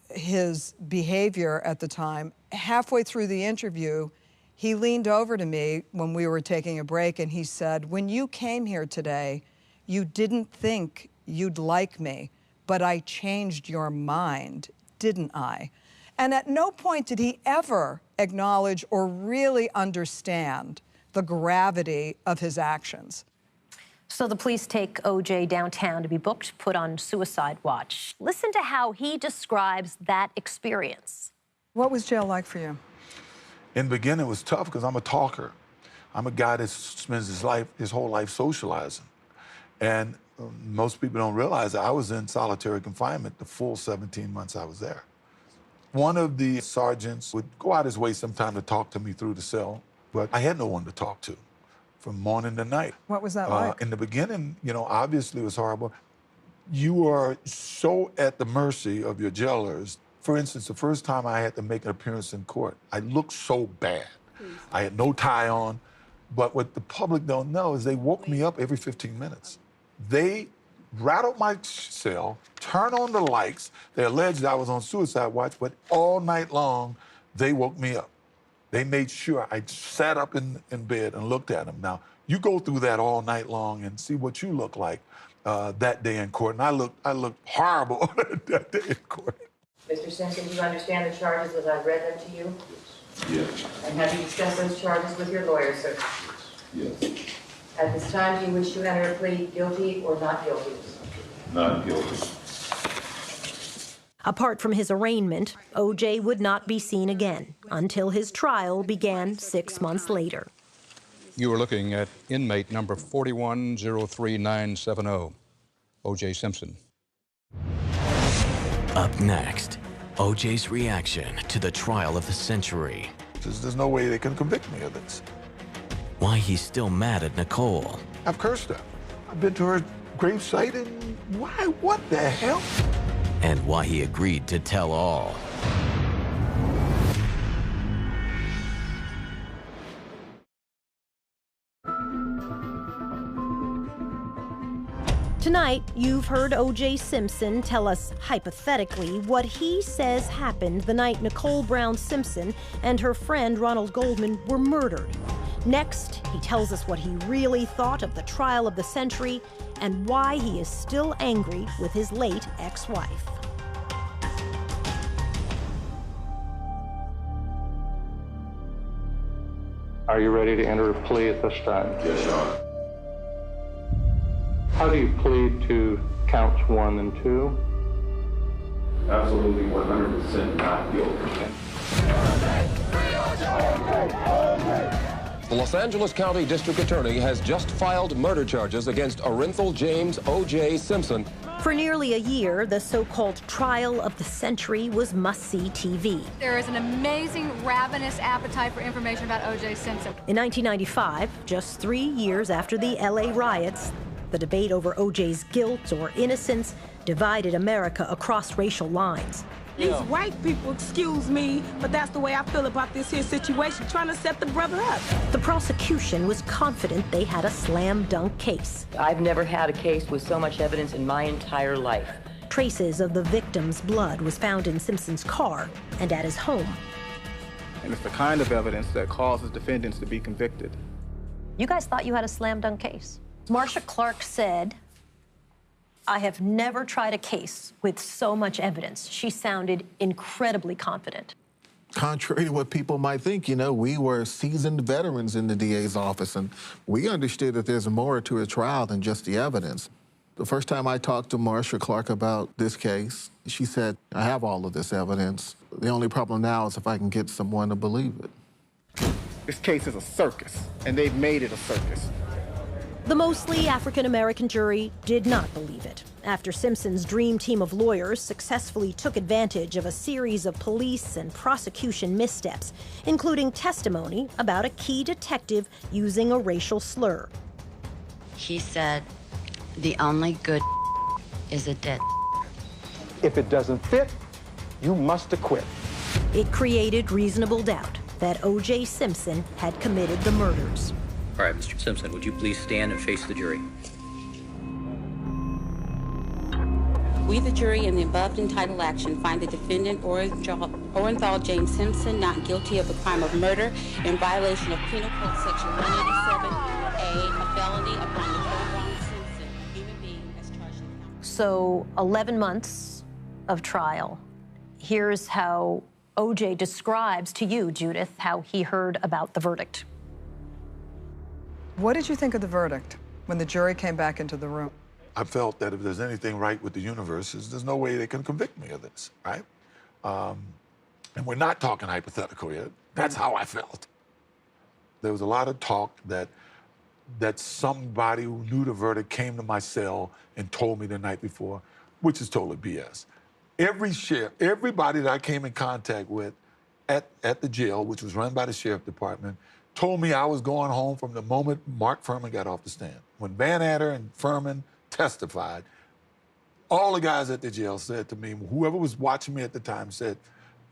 his behavior at the time, halfway through the interview, he leaned over to me when we were taking a break and he said, when you came here today, you didn't think you'd like me, but I changed your mind, didn't I? And at no point did he ever acknowledge or really understand the gravity of his actions. So the police take OJ downtown to be booked, put on suicide watch. Listen to how he describes that experience. What was jail like for you? In the beginning, it was tough because I'm a talker. I'm a guy that spends his whole life socializing. And most people don't realize that I was in solitary confinement the full 17 months I was there. One of the sergeants would go out his way sometime to talk to me through the cell, but I had no one to talk to from morning to night. What was that like? In the beginning, obviously it was horrible. You are so at the mercy of your jailers. For instance, the first time I had to make an appearance in court, I looked so bad. I had no tie on, but what the public don't know is they woke me up every 15 minutes. They rattled my cell, turned on the lights. They alleged I was on suicide watch, but all night long, they woke me up. They made sure I sat up in bed and looked at them. Now, you go through that all night long and see what you look like that day in court. And I looked horrible that day in court. Mr. Simpson, do you understand the charges as I've read them to you? Yes. And have you discussed those charges with your lawyer, sir? Yes. At this time, do you wish to enter a plea guilty or not guilty? Not guilty. Apart from his arraignment, O.J. would not be seen again until his trial began 6 months later. You were looking at inmate number 4103970, O.J. Simpson. Up next, O.J.'s reaction to the trial of the century. There's no way they can convict me of this. Why he's still mad at Nicole. I've cursed her. I've been to her gravesite, and why? What the hell? And why he agreed to tell all. Tonight, you've heard O.J. Simpson tell us, hypothetically, what he says happened the night Nicole Brown Simpson and her friend Roassn Goldman were murdered. Next, he tells us what he really thought of the trial of the century and why he is still angry with his late ex-wife. Are you ready to enter a plea at this time? Yes, Your Honor. How do you plead to counts 1 and 2? Absolutely 100% not guilty. The Los Angeles County District Attorney has just filed murder charges against Orenthal James O.J. Simpson. For nearly a year, the so-called trial of the century was must-see TV. There is an amazing, ravenous appetite for information about O.J. Simpson. In 1995, just 3 years after the L.A. riots, the debate over O.J.'s guilt or innocence divided America across racial lines. These white people, excuse me, but that's the way I feel about this here situation, trying to set the brother up. The prosecution was confident they had a slam-dunk case. I've never had a case with so much evidence in my entire life. Traces of the victim's blood was found in Simpson's car and at his home. And it's the kind of evidence that causes defendants to be convicted. You guys thought you had a slam-dunk case? Marsha Clark said, "I have never tried a case with so much evidence." She sounded incredibly confident. Contrary to what people might think, you know, we were seasoned veterans in the DA's office, and we understood that there's more to a trial than just the evidence. The first time I talked to Marsha Clark about this case, she said, "I have all of this evidence. The only problem now is if I can get someone to believe it." This case is a circus, and they've made it a circus. The mostly African-American jury did not believe it. After Simpson's dream team of lawyers successfully took advantage of a series of police and prosecution missteps, including testimony about a key detective using a racial slur. He said, "The only good is a dead." If it doesn't fit, you must acquit. It created reasonable doubt that O.J. Simpson had committed the murders. All right, Mr. Simpson, would you please stand and face the jury? We, the jury, in the above entitled action, find the defendant, Orenthal James Simpson, not guilty of the crime of murder in violation of Penal Code Section 187A, a felony upon Nicole Brown Simpson, a human being as charged in count. So 11 months of trial. Here's how O.J. describes to you, Judith, how he heard about the verdict. What did you think of the verdict when the jury came back into the room? I felt that if there's anything right with the universe, there's no way they can convict me of this, right? And we're not talking hypothetical yet. That's how I felt. There was a lot of talk that somebody who knew the verdict came to my cell and told me the night before, which is totally BS. Everybody that I came in contact with at the jail, which was run by the sheriff department, told me I was going home from the moment Mark Furman got off the stand. When Van Adder and Furman testified, all the guys at the jail said to me, whoever was watching me at the time said,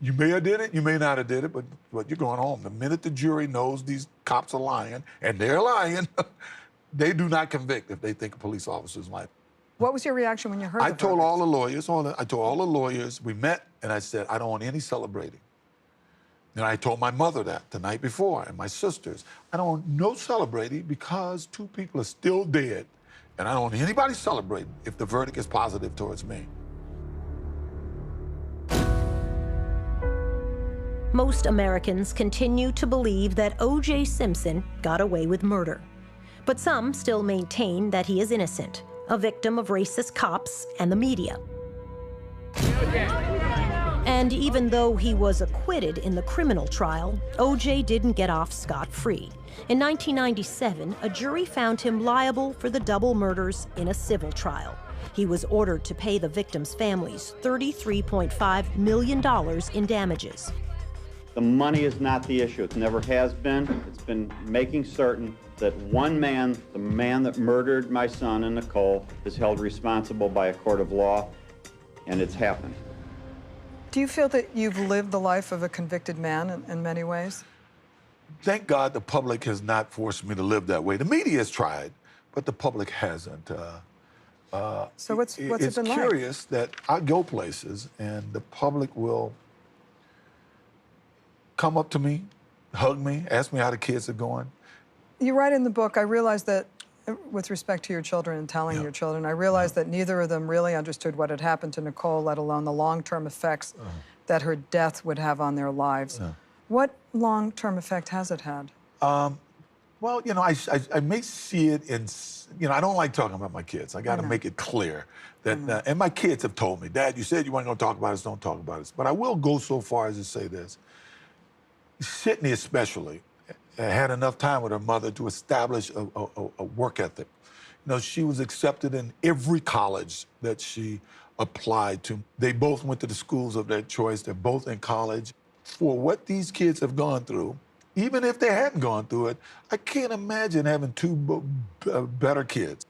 "You may have did it, you may not have did it, but you're going home." The minute the jury knows these cops are lying, and they're lying, they do not convict if they think a police officer's lying. What was your reaction when you heard I the told verdict? all the lawyers, we met, and I said, I don't want any celebrating. And I told my mother that the night before, and my sisters. I don't want no celebrating because 2 people are still dead, and I don't want anybody celebrating if the verdict is positive towards me. Most Americans continue to believe that O.J. Simpson got away with murder. But some still maintain that he is innocent, a victim of racist cops and the media. And even though he was acquitted in the criminal trial, O.J. didn't get off scot-free. In 1997, a jury found him liable for the double murders in a civil trial. He was ordered to pay the victims' families $33.5 million in damages. The money is not the issue. It never has been. It's been making certain that one man, the man that murdered my son and Nicole, is held responsible by a court of law, and it's happened. Do you feel that you've lived the life of a convicted man in many ways? Thank God the public has not forced me to live that way. The media has tried, but the public hasn't. So what's it been like? It's curious that I go places and the public will come up to me, hug me, ask me how the kids are going. You write in the book, I realized that, with respect to your children and telling your children, I realized that neither of them really understood what had happened to Nicole, let alone the long-term effects that her death would have on their lives. What long-term effect has it had? Well, you know, I may see it in, you know, I don't like talking about my kids. I got to make it clear that, and my kids have told me, Dad, you said you weren't going to talk about us, don't talk about us. But I will go so far as to say this. Sydney especially had enough time with her mother to establish a work ethic. You know, she was accepted in every college that she applied to. They both went to the schools of their choice. They're both in college. For what these kids have gone through, even if they hadn't gone through it, I can't imagine having two better kids.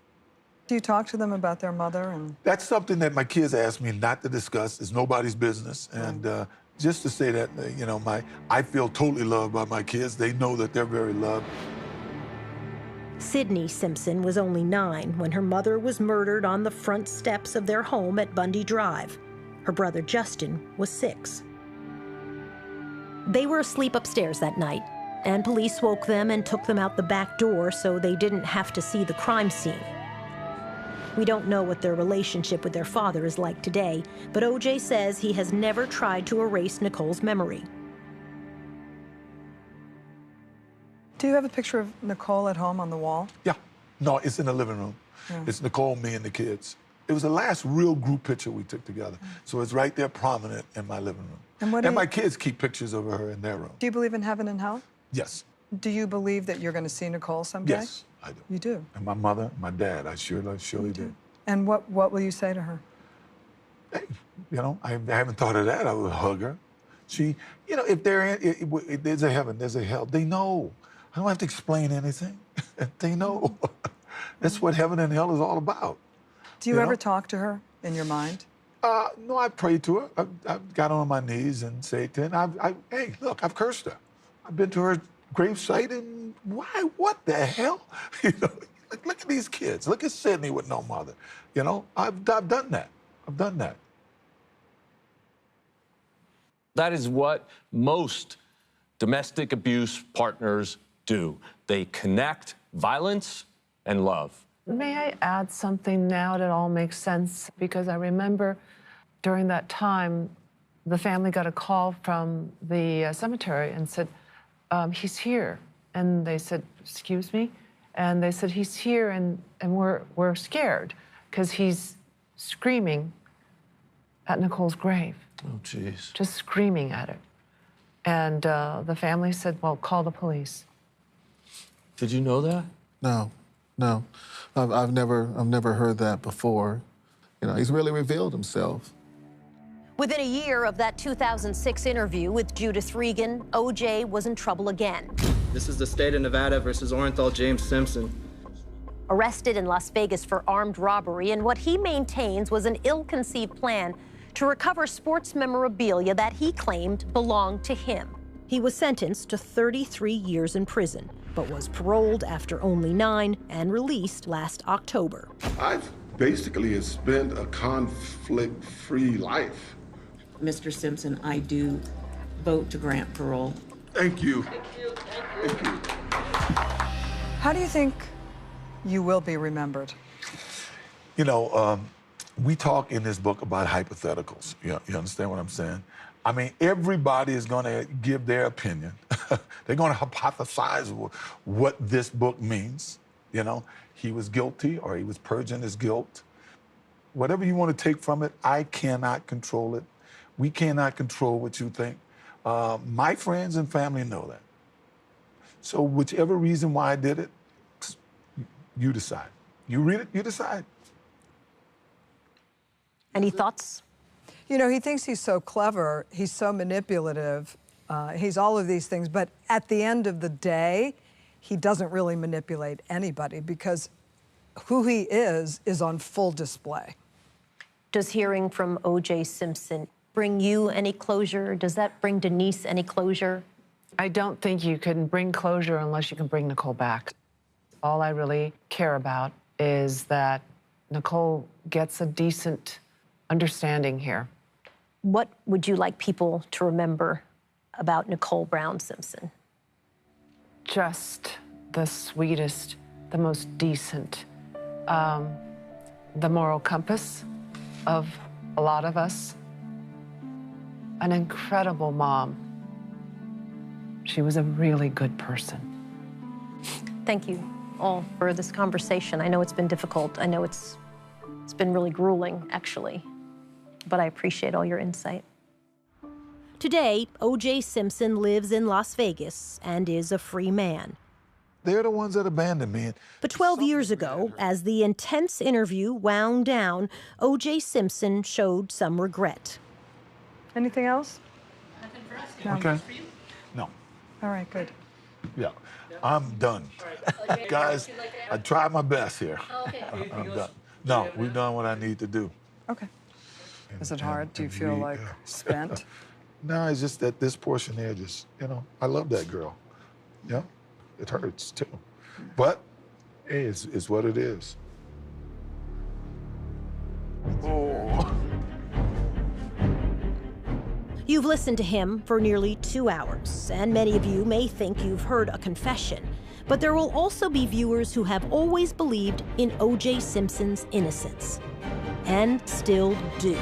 Do you talk to them about their mother? And that's something that my kids ask me not to discuss. It's nobody's business. And just to say that, you know, I feel totally loved by my kids. They know that they're very loved. Sydney Simpson was only 9 when her mother was murdered on the front steps of their home at Bundy Drive. Her brother Justin was 6. They were asleep upstairs that night, and police woke them and took them out the back door so they didn't have to see the crime scene. We don't know what their relationship with their father is like today, but O.J. says he has never tried to erase Nicole's memory. Do you have a picture of Nicole at home on the wall? Yeah. No, it's in the living room. It's Nicole, me, and the kids. It was the last real group picture we took together. So it's right there prominent in my living room. And my kids keep pictures of her in their room. Do you believe in heaven and hell? Yes. Do you believe that you're going to see Nicole someday? Yes, I do. You do? And my mother, my dad, I surely do. And what will you say to her? Hey, you know, I haven't thought of that. I would hug her. She, you know, if there's a heaven, there's a hell. They know. I don't have to explain anything. They know. That's what heaven and hell is all about. Do you ever talk to her in your mind? No, I prayed to her. I've got on my knees and said to her, hey, look, I've cursed her. I've been to her gravesite and why, what the hell? You know, look at these kids. Look at Sydney with no mother. You know, I've done that. I've done that. That is what most domestic abuse partners do. They connect violence and love. May I add something now that all makes sense? Because I remember during that time, the family got a call from the cemetery and said, he's here. And they said, excuse me? And they said, he's here and we're scared because he's screaming at Nicole's grave. Oh, jeez. Just screaming at it. And the family said, well, call the police. Did you know that? No. I've never heard that before. You know, he's really revealed himself. Within a year of that 2006 interview with Judith Regan, O.J. was in trouble again. This is the state of Nevada versus Orenthal James Simpson. Arrested in Las Vegas for armed robbery and what he maintains was an ill-conceived plan to recover sports memorabilia that he claimed belonged to him. He was sentenced to 33 years in prison, but was paroled after only 9 and released last October. I've basically spent a conflict-free life. Mr. Simpson, I do vote to grant parole. Thank you. Thank you. How do you think you will be remembered? You know, we talk in this book about hypotheticals. You understand what I'm saying? I mean, everybody is going to give their opinion. They're going to hypothesize what this book means. You know, he was guilty or he was purging his guilt. Whatever you want to take from it, I cannot control it. We cannot control what you think. My friends and family know that. So whichever reason why I did it, you decide. You read it, you decide. Any thoughts? You know, he thinks he's so clever, he's so manipulative, he's all of these things, but at the end of the day, he doesn't really manipulate anybody because who he is on full display. Does hearing from O.J. Simpson bring you any closure? Does that bring Denise any closure? I don't think you can bring closure unless you can bring Nicole back. All I really care about is that Nicole gets a decent understanding here. What would you like people to remember about Nicole Brown Simpson? Just the sweetest, the most decent, the moral compass of a lot of us. An incredible mom. She was a really good person. Thank you all for this conversation. I know it's been difficult. I know it's been really grueling, actually, but I appreciate all your insight. Today, O.J. Simpson lives in Las Vegas and is a free man. They're the ones that abandoned me. But 12 years ago, as the intense interview wound down, O.J. Simpson showed some regret. Anything else? Nothing for us. No. Okay. No. All right, good. Yeah, I'm done. Guys, I tried my best here. I'm done. No, we've done what I need to do. Okay. Is it hard? Do you feel like spent? No, it's just that this portion there just, you know, I love that girl. Yeah, it hurts too. But hey, it's what it is. Oh. You've listened to him for nearly 2 hours, and many of you may think you've heard a confession. But there will also be viewers who have always believed in O.J. Simpson's innocence, and still do.